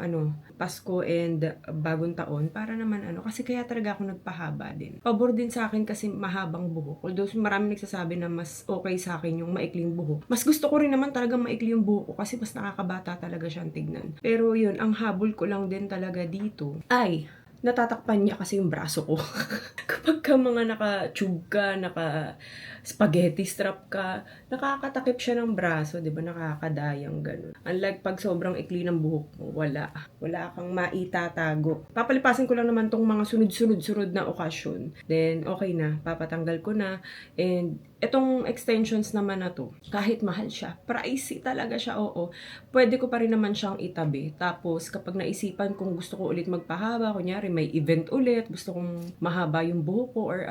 Speaker 3: Pasko and bagong taon para naman kasi kaya talaga ako nagpahaba din. Pabor din sa akin kasi mahabang buhok. Although marami nagsasabi na mas okay sa akin yung maikling buhok. Mas gusto ko rin naman talaga maikli yung buhok ko kasi mas nakakabata talaga siyang tignan. Pero yun, ang habol ko lang din talaga dito ay natatakpan niya kasi yung braso ko. Kapag ka mga naka-tube ka, naka-spaghetti strap ka, nakakatakip siya ng braso, di ba? Nakakadayang ganun. Unlike pag sobrang ikli ng buhok mo, wala kang maitatago. Papalipasin ko lang naman tong mga sunod-sunod na okasyon. Then, okay na. Papatanggal ko na. And, etong extensions naman na to, kahit mahal siya, pricey talaga siya, oo. Pwede ko pa rin naman siyang itabi. Tapos, kapag naisipan kung gusto ko ulit magpahaba, kunyari may event ulit, gusto kong mahaba yung buhok ko or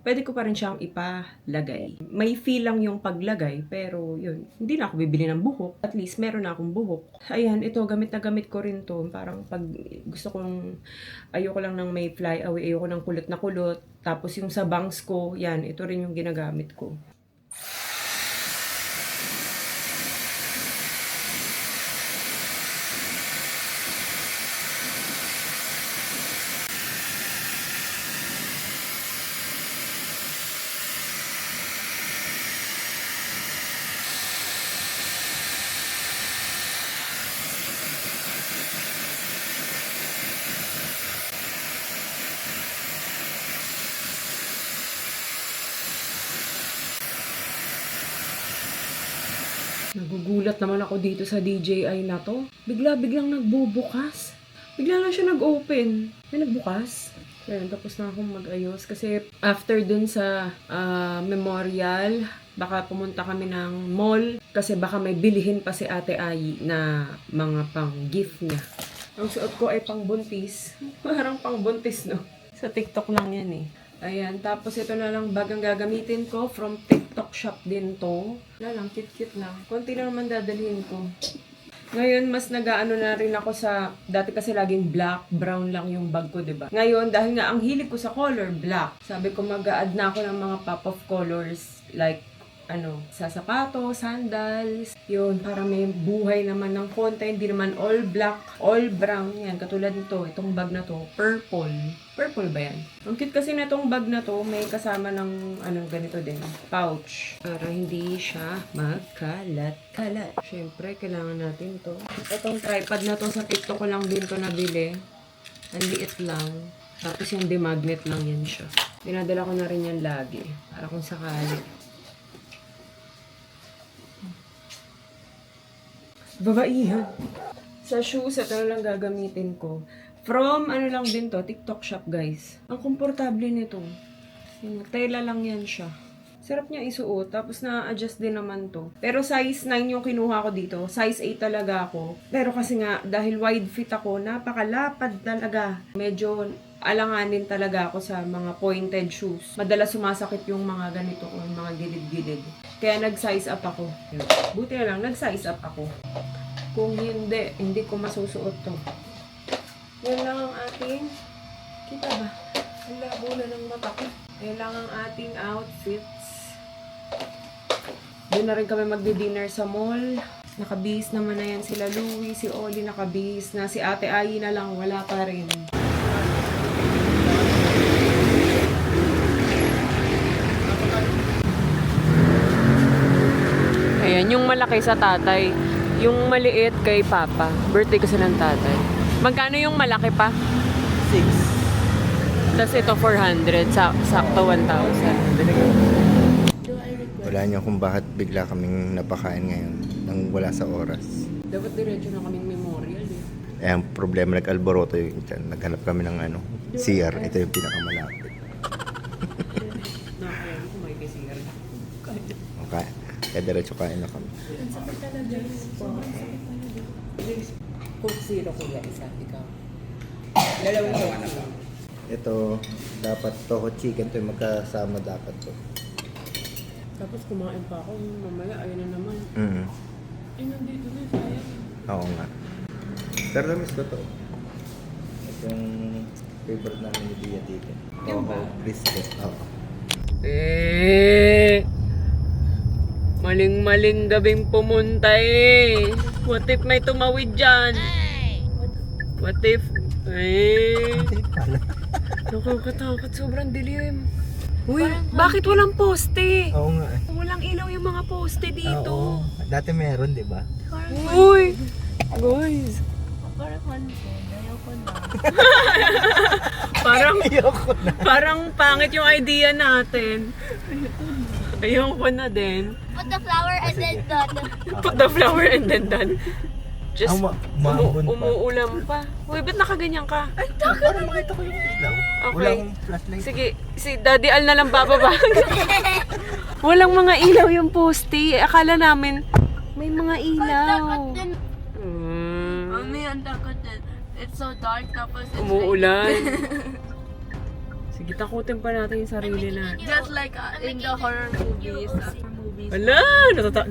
Speaker 3: pwede ko pa rin siyang ipalagay. May feel lang yung paglagay, pero yun, hindi na ako bibili ng buhok. At least, meron na akong buhok. Ayan, ito, gamit na gamit ko rin to. Parang pag gusto kong, ayoko lang ng may fly away, ayoko ng kulot na kulot. Tapos yung sa bangs ko, yan, ito rin yung ginagamit ko. Nagugulat naman ako dito sa DJI na to. Bigla-biglang nagbubukas. Bigla lang siya nag-open. May nagbukas. Ayan, tapos na akong mag-ayos. Kasi after dun sa memorial, baka pumunta kami ng mall. Kasi baka may bilihin pa si Ate Ayi na mga pang-gift niya. Ang suot ko ay pang-buntis. Parang pang-buntis, no? Sa TikTok lang yan eh. Ayan, tapos ito na lang bag ang gagamitin ko. From TikTok shop din to. Wala lang, cute-cute lang. Konti na naman dadalhin ko. Ngayon, mas nag-aano na rin ako sa, dati kasi laging black, brown lang yung bag ko, diba? Ngayon, dahil nga ang hilig ko sa color, black. Sabi ko mag-a-add na ako ng mga pop of colors, like, sa sapato, sandals, yun, para may buhay naman ng konti, hindi naman all black, all brown, yan, katulad nito, itong bag na to, purple. Purple ba yan? Ang cute kasi na itong bag na to, may kasama ng, ganito din, pouch, para hindi siya magkalat-kalat. Siyempre, kailangan natin to. Itong tripod na to, sa TikTok ko lang din to nabili. Ang liit lang. Tapos yung demagnet lang yan siya. Dinadala ko na rin yan lagi, para kung sakali. Babaihan. Sa shoes, ito na lang gagamitin ko. From, lang din to, TikTok shop, guys. Ang komportable nito. Tela lang yan siya. Sarap niya isuot, tapos na-adjust din naman to. Pero size 9 yung kinuha ko dito. Size 8 talaga ako. Pero kasi nga, dahil wide fit ako, napakalapad talaga. Medyo alanganin talaga ako sa mga pointed shoes. Madalas sumasakit yung mga ganito o mga gilid-gilid. Kaya nag-size up ako. Buti na lang, nag-size up ako. Kung hindi ko masusuot to. Yan lang ang ating, kita ba? Ang labo na ng mata ko. Yan lang ang ating outfits. Doon na rin kami magdi-dinner sa mall. Nakabihis naman na yan sila Louie, si Oli nakabihis na. Si Ate Ayi na lang, wala pa rin. Ayan, yung malaki sa tatay. Yung maliit kay Papa. Birthday kasi ng tatay. Magkano yung malaki pa? 6. Tapos ito 400. Sakto 1,000.
Speaker 2: Wala niyo kung bakit bigla kaming napakain ngayon nang wala sa oras.
Speaker 3: Dapat diretso na kaming memorial eh.
Speaker 2: Eh, ang problema, nag-alboroto yung dyan. Naghanap kami ng CR. Ito yung pinakamalapit.
Speaker 3: Nakakaya ko may KCR na.
Speaker 2: Okay. Kaya diretso kain na kami.
Speaker 3: Ang sakit talaga. Sobrang sakit talaga. Coke zero ko yan, isa. Ikaw. Dalawang Coke zero.
Speaker 2: Ito, dapat toho chicken to yung magkasama dapat to.
Speaker 3: Tapos kumain pa ako. Mamaya, ayun na naman. Ay, nandito na. Sayang.
Speaker 2: Oo nga. Pero namiss ko to. Ito yung favorite namin ni Bia dito.
Speaker 3: Yung ba?
Speaker 2: Brisket. Oo.
Speaker 3: Maling-maling gabing pumunta eh. What if may tumawid dyan? What if? Nakakatakot. Sobrang dilim. Uy, bakit walang poste?
Speaker 2: Oo nga.
Speaker 3: Walang ilaw yung mga poste dito.
Speaker 2: Dati meron, di ba?
Speaker 3: Uy! Guys! Parang pangit yung idea natin. Ayoko na din.
Speaker 1: Put the flower and then done.
Speaker 3: Put the flower and then done. Just
Speaker 2: maambon pa.
Speaker 3: umuulam pa. Uy, ba't nakaganyan ka?
Speaker 2: Ay, para makita ko yung ilaw.
Speaker 3: Okay.
Speaker 2: Wala akong flashlight.
Speaker 3: Sige, si Daddy Al na lang bababa. Walang mga ilaw yung poste. Akala namin may mga ilaw.
Speaker 4: Mami, ang takot din. It's so dark, tapos it's
Speaker 3: Umuulan. Sige, takutin pa natin yung sarili natin.
Speaker 4: just like in the horror movies.
Speaker 3: Wala!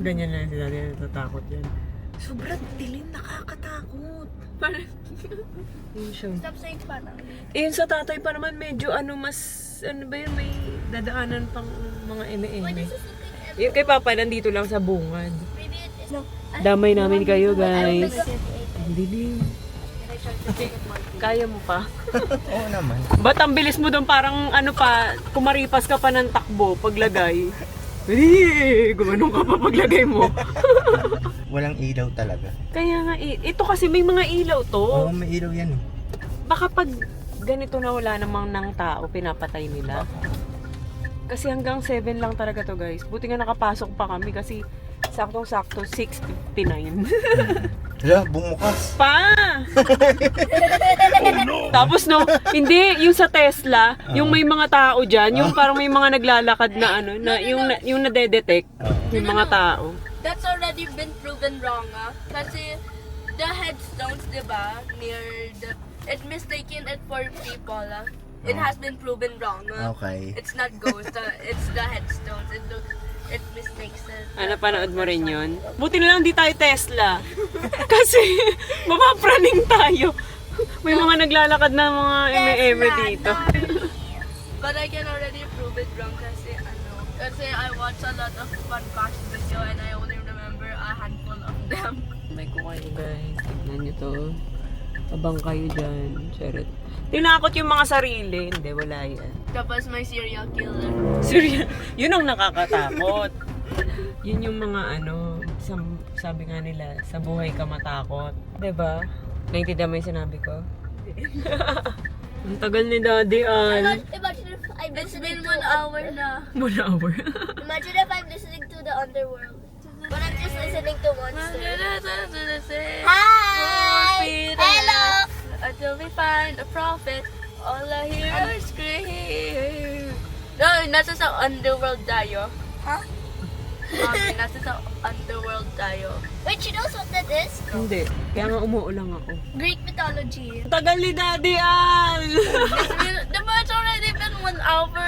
Speaker 3: Ganyan lang si Daddy. Natatakot yan. Sobrang dilim, nakakatakot. Yun siya.
Speaker 1: Stop saying parang.
Speaker 3: Eh, yun sa tatay pa naman medyo mas, ba yun, may dadaanan pang mga eme-eme. Yung kay Papa, nandito lang sa bungad.
Speaker 1: Maybe it is. No.
Speaker 3: Damay namin kayo, guys. Ang dilim. Kaya mo pa?
Speaker 2: Oo naman.
Speaker 3: Ba't ang bilis mo doon parang kumaripas ka pa ng takbo paglagay? Gumanong ka pa paglagay mo.
Speaker 2: Walang ilaw talaga.
Speaker 3: Kaya nga, ito kasi may mga ilaw to.
Speaker 2: Oo, may ilaw yan.
Speaker 3: Baka pag ganito na wala namang ng tao, pinapatay nila. Kasi hanggang 7 lang talaga to, guys. Buti nga nakapasok pa kami kasi saktong-sakto 6:59.
Speaker 2: Hala, bumukas.
Speaker 3: Pa! Tapos no, hindi, yung sa Tesla, yung may mga tao dyan, yung parang may mga naglalakad na ano, na yung nade-detect, yung mga tao.
Speaker 4: That's already been proven wrong, kasi the headstones, diba, near the, it mistaken it for people, It has been proven wrong.
Speaker 2: Okay.
Speaker 4: It's not ghost, it's the headstones. It mistakes it.
Speaker 3: Ano, panood mo rin yun? Buti na lang di tayo Tesla. Kasi, mapapraning tayo. May mga naglalakad na mga eme-eme dito.
Speaker 4: But I can already prove it wrong kasi I watch a lot of fun facts video and I only remember a handful of them.
Speaker 3: May ko kayo guys. Tignan nyo to. Abang kayo dyan. Charot. Tinakot yung mga sarili. Hindi, wala yan.
Speaker 4: Tapos may serial killer.
Speaker 3: Seryoso. Yun ang nakakatakot. Yun yung mga ano, sabi nga nila, sa buhay ka matakot. Diba? Naintindihan mo yung sinabi ko? Ang tagal ni Daddy Al.
Speaker 1: Imagine if I'm
Speaker 4: It's
Speaker 1: listening
Speaker 4: been
Speaker 1: to
Speaker 4: 1 hour na.
Speaker 3: 1 hour.
Speaker 1: Imagine if I'm listening to the underworld. But I'm just listening to monsters. Hi! Hello!
Speaker 4: Until we find a prophet, all I hear is scream. No, nasa sa underworld tayo.
Speaker 1: Huh?
Speaker 4: Nasa sa underworld tayo.
Speaker 1: Wait, she knows what that is?
Speaker 3: Hindi. Kaya nga umuulang ako.
Speaker 1: Greek mythology.
Speaker 3: Tagal ni Daddy Al!
Speaker 4: Diba it's already been 1 hour?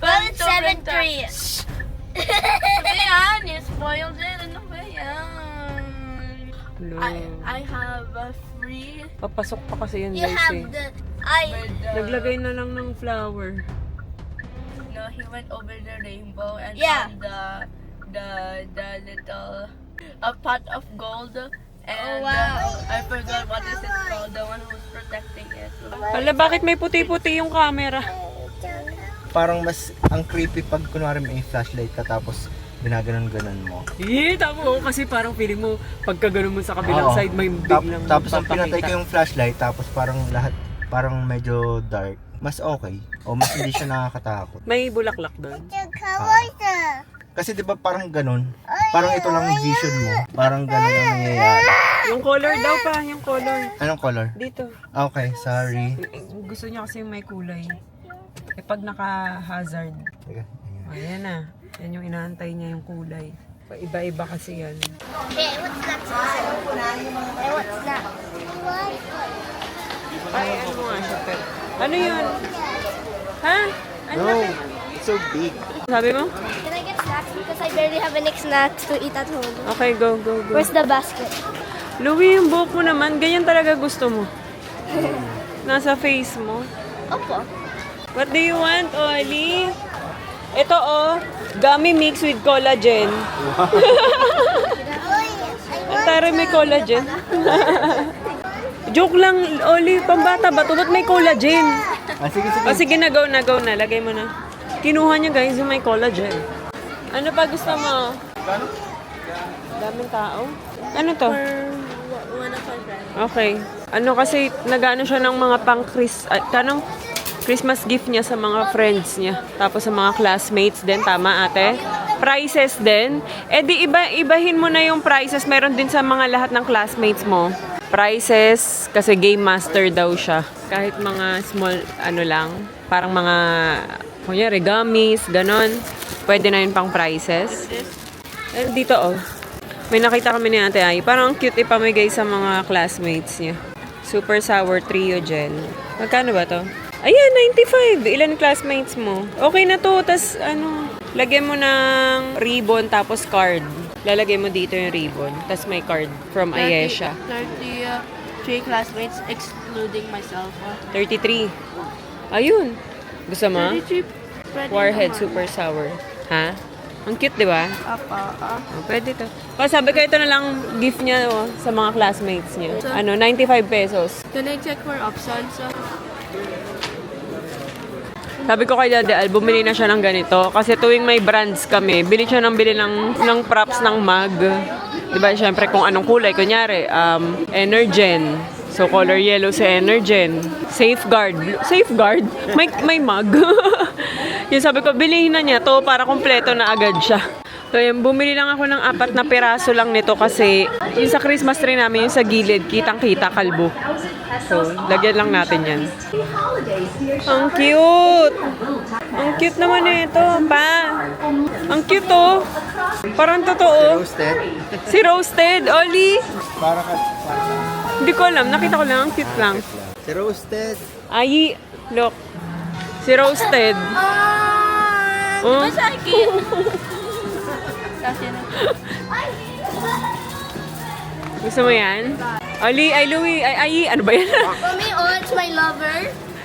Speaker 1: Well, it's 7:03.
Speaker 4: Ano yan? You spoiled it. Ano ba yan?
Speaker 3: Hello.
Speaker 4: I have a free
Speaker 3: Papasok pa kasi yan
Speaker 1: You
Speaker 3: guys
Speaker 1: have
Speaker 3: eh.
Speaker 1: the...
Speaker 3: Naglagay na lang ng flower.
Speaker 4: No, he went over the rainbow and
Speaker 1: Yeah.
Speaker 4: found the little a pot of gold and
Speaker 1: Oh, wow.
Speaker 4: I forgot what is it called, the one who's protecting it.
Speaker 3: Hala, bakit may puti-puti yung camera?
Speaker 2: Parang mas ang creepy pag kunwari may flashlight ka tapos ginaganon-ganon mo.
Speaker 3: Tama kasi parang feeling mo, pagka ganun mo sa kabilang
Speaker 2: Oo.
Speaker 3: side, may biglang
Speaker 2: Tapos ang pinatay
Speaker 3: papakita.
Speaker 2: ko yung flashlight tapos parang lahat parang medyo dark. Mas okay. O mas hindi siya nakakatakot.
Speaker 3: May bulaklak doon.
Speaker 2: Kasi 'di ba parang ganun? Parang ito lang yung vision mo. Parang ganun ang nangyayari.
Speaker 3: Yung color daw pa, yung color.
Speaker 2: Anong color?
Speaker 3: Dito.
Speaker 2: Okay, sorry.
Speaker 3: Gusto niya kasi yung may kulay. Eh pag naka-hazard.
Speaker 2: Teka.
Speaker 3: Ayan na. Yan yung inaantay niya yung kulay. Iba-iba kasi yan.
Speaker 1: Okay, what's next? Hey, what's next?
Speaker 3: Ay, ano mo nga siya, Pet? Ano yun? Ha? Ano
Speaker 2: No,
Speaker 3: na?
Speaker 2: it's so big.
Speaker 3: Sabi mo?
Speaker 1: Can I get snacks? Because I barely have any snacks to eat at home.
Speaker 3: Okay, go, go, go.
Speaker 1: Where's the basket?
Speaker 3: Louie, yung buhok mo naman, ganyan talaga gusto mo. Nasa face mo.
Speaker 1: Opo.
Speaker 3: What do you want, Oli? Ito oh, gummy mix with collagen. Ang tara may collagen. Joke lang, Oli, pambata ba? Ba't may collagen?
Speaker 2: Ah, sige, sige.
Speaker 3: O sige na, go na, go na. Lagay mo na. Kinuha niya guys yung may collagen. Ano pa gusto mo? Daming tao? Ano to?
Speaker 4: One of my friends.
Speaker 3: Okay. Ano kasi, nag-ano siya ng mga Christmas gift niya sa mga friends niya. Tapos sa mga classmates din. Tama, ate? Prizes din. Eh di ibahin mo na yung prizes. Meron din sa mga lahat ng classmates mo. Prizes, kasi game master daw siya. Kahit mga small, ano lang, parang mga, kunyari, gummies, ganon. Pwede na yun pang prizes. Eh, dito oh. May nakita kami ni Ate Ai. Parang ang cute ipamigay sa mga classmates niya. Super Sour Trio Gel. Magkano ba to? Ayan, 95. Ilan classmates mo? Okay na to. Tapos, ano, lagyan mo ng ribbon tapos card. Lalagay mo dito yung ribbon. Tapos may card from Ayesha.
Speaker 4: 33 classmates excluding myself.
Speaker 3: 33. Ayun. Gusto mo?
Speaker 4: 33
Speaker 3: Warhead Super Sour. Ha? Ang cute, di ba?
Speaker 4: Apa.
Speaker 3: Oh, pwede to. Sabi ko, ito na lang gift niya oh, sa mga classmates niya. Ano, 95 pesos.
Speaker 4: Can I check for options?
Speaker 3: Sabi ko kay Daddy Al, bumili na siya ng ganito. Kasi tuwing may brands kami, bili siya ng props ng mug. Diba, syempre kung anong kulay. Kunyari, Energen. So, color yellow sa Energen. Safeguard. Safeguard? May mug. Yung sabi ko, bilihin na niya to para kompleto na agad siya. So, yung bumili lang ako ng 4 na piraso lang nito kasi yung sa Christmas tree namin, yung sa gilid, kitang-kita kalbo. So, lagyan lang natin yan. Ang cute! Ang cute naman ito, pa. Ang cute, oh. Parang totoo.
Speaker 2: Roasted?
Speaker 3: Si Roasted, Oli.
Speaker 2: Para ka.
Speaker 3: Hindi ko alam, nakita ko lang, ang cute lang.
Speaker 2: Si Roasted.
Speaker 3: Ay, look. Si Roasted. Oh. Gusto mo yan? Oli, ay Louie, ay, ano ba yan?
Speaker 1: Mommy, oh, it's my lover.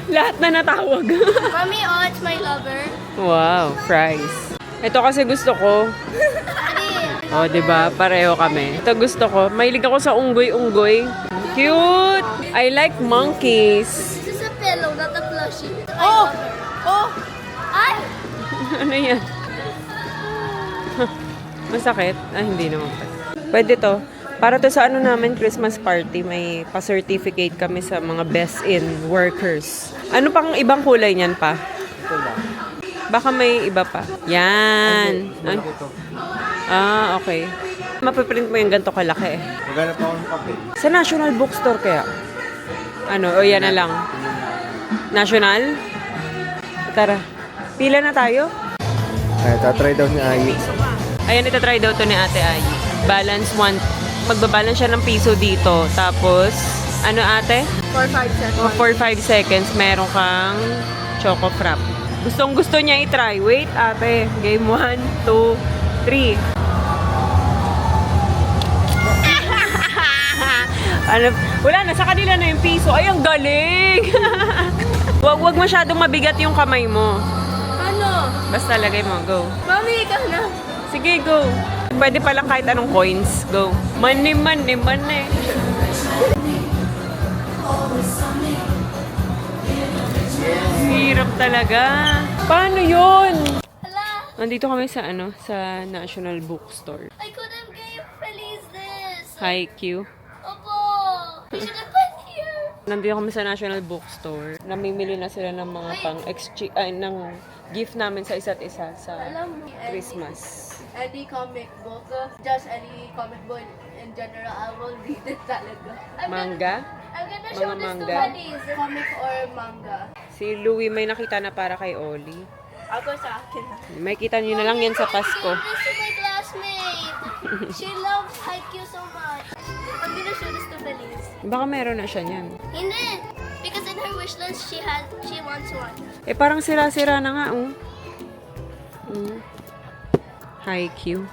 Speaker 3: Lahat na natawag.
Speaker 1: Mommy, oh, it's my lover.
Speaker 3: Wow, fries. Ito kasi gusto ko. Oh, 'di ba? Pareho kami. Ito gusto ko. Mahilig ako sa unggoy-unggoy. Cute. I like monkeys.
Speaker 1: This is a pillow, not a plushie.
Speaker 3: Oh! Oh!
Speaker 1: Ay!
Speaker 3: Ano yan? Masakit? Ah, hindi naman. Pwede to. Para to sa ano namin, Christmas party, may pa-certificate kami sa mga best-in workers. Ano pang ibang kulay niyan pa?
Speaker 2: Ito lang.
Speaker 3: Baka may iba pa. Yan. Ay. Ah, okay. Mapiprint mo yung ganito kalaki eh.
Speaker 2: Maghanap ako ng papel.
Speaker 3: Sa National Bookstore kaya? Ano? O yan na lang. National? Tara. Pila na tayo?
Speaker 2: Ay, tatry daw ni Ayi.
Speaker 3: Ayan, itatry daw to ni Ate Ay. Balance 1. Magbabalance siya ng piso dito. Tapos, ano ate?
Speaker 1: 4-5 seconds.
Speaker 3: 4-5 seconds, meron kang Choco Frap. Gustong gusto niya i-try. Wait, ate. Game 1, 2, 3. Ano, wala na, sa kanila na yung piso. Ay, ang galing! wag masyadong mabigat yung kamay mo.
Speaker 1: Ano?
Speaker 3: Basta lagay mo, go.
Speaker 1: Mommy, ikaw na.
Speaker 3: Sige, go. Pwede palang kahit anong coins. Go. Money. Hirap talaga. Paano yun?
Speaker 1: Hala,
Speaker 3: Nandito kami sa sa National Bookstore.
Speaker 1: I could have gave Feliz this.
Speaker 3: Hi, Q.
Speaker 1: Opo. You should have put here.
Speaker 3: Nandito kami sa National Bookstore. Namimili na sila ng mga pang-exchange, ng gift namin sa isa't isa sa
Speaker 4: Alam mo,
Speaker 3: Christmas.
Speaker 4: any comic book, just any comic book in general, I will read it talaga.
Speaker 3: Manga?
Speaker 1: I'm gonna
Speaker 3: Mga
Speaker 1: show this
Speaker 3: manga.
Speaker 1: to Feliz.
Speaker 4: Comic or manga.
Speaker 3: Si Louie may nakita na para kay Oli.
Speaker 4: Ako sa akin.
Speaker 3: May kita nyo na lang yan sa Pasko.
Speaker 1: This is my classmate. She loves Haikyuu so much. I'm gonna show this to Feliz.
Speaker 3: Baka meron na siya niyan.
Speaker 1: Hindi. Because in her wish list, she wants one.
Speaker 3: Eh, parang sira-sira na nga, oh. Hi, Q.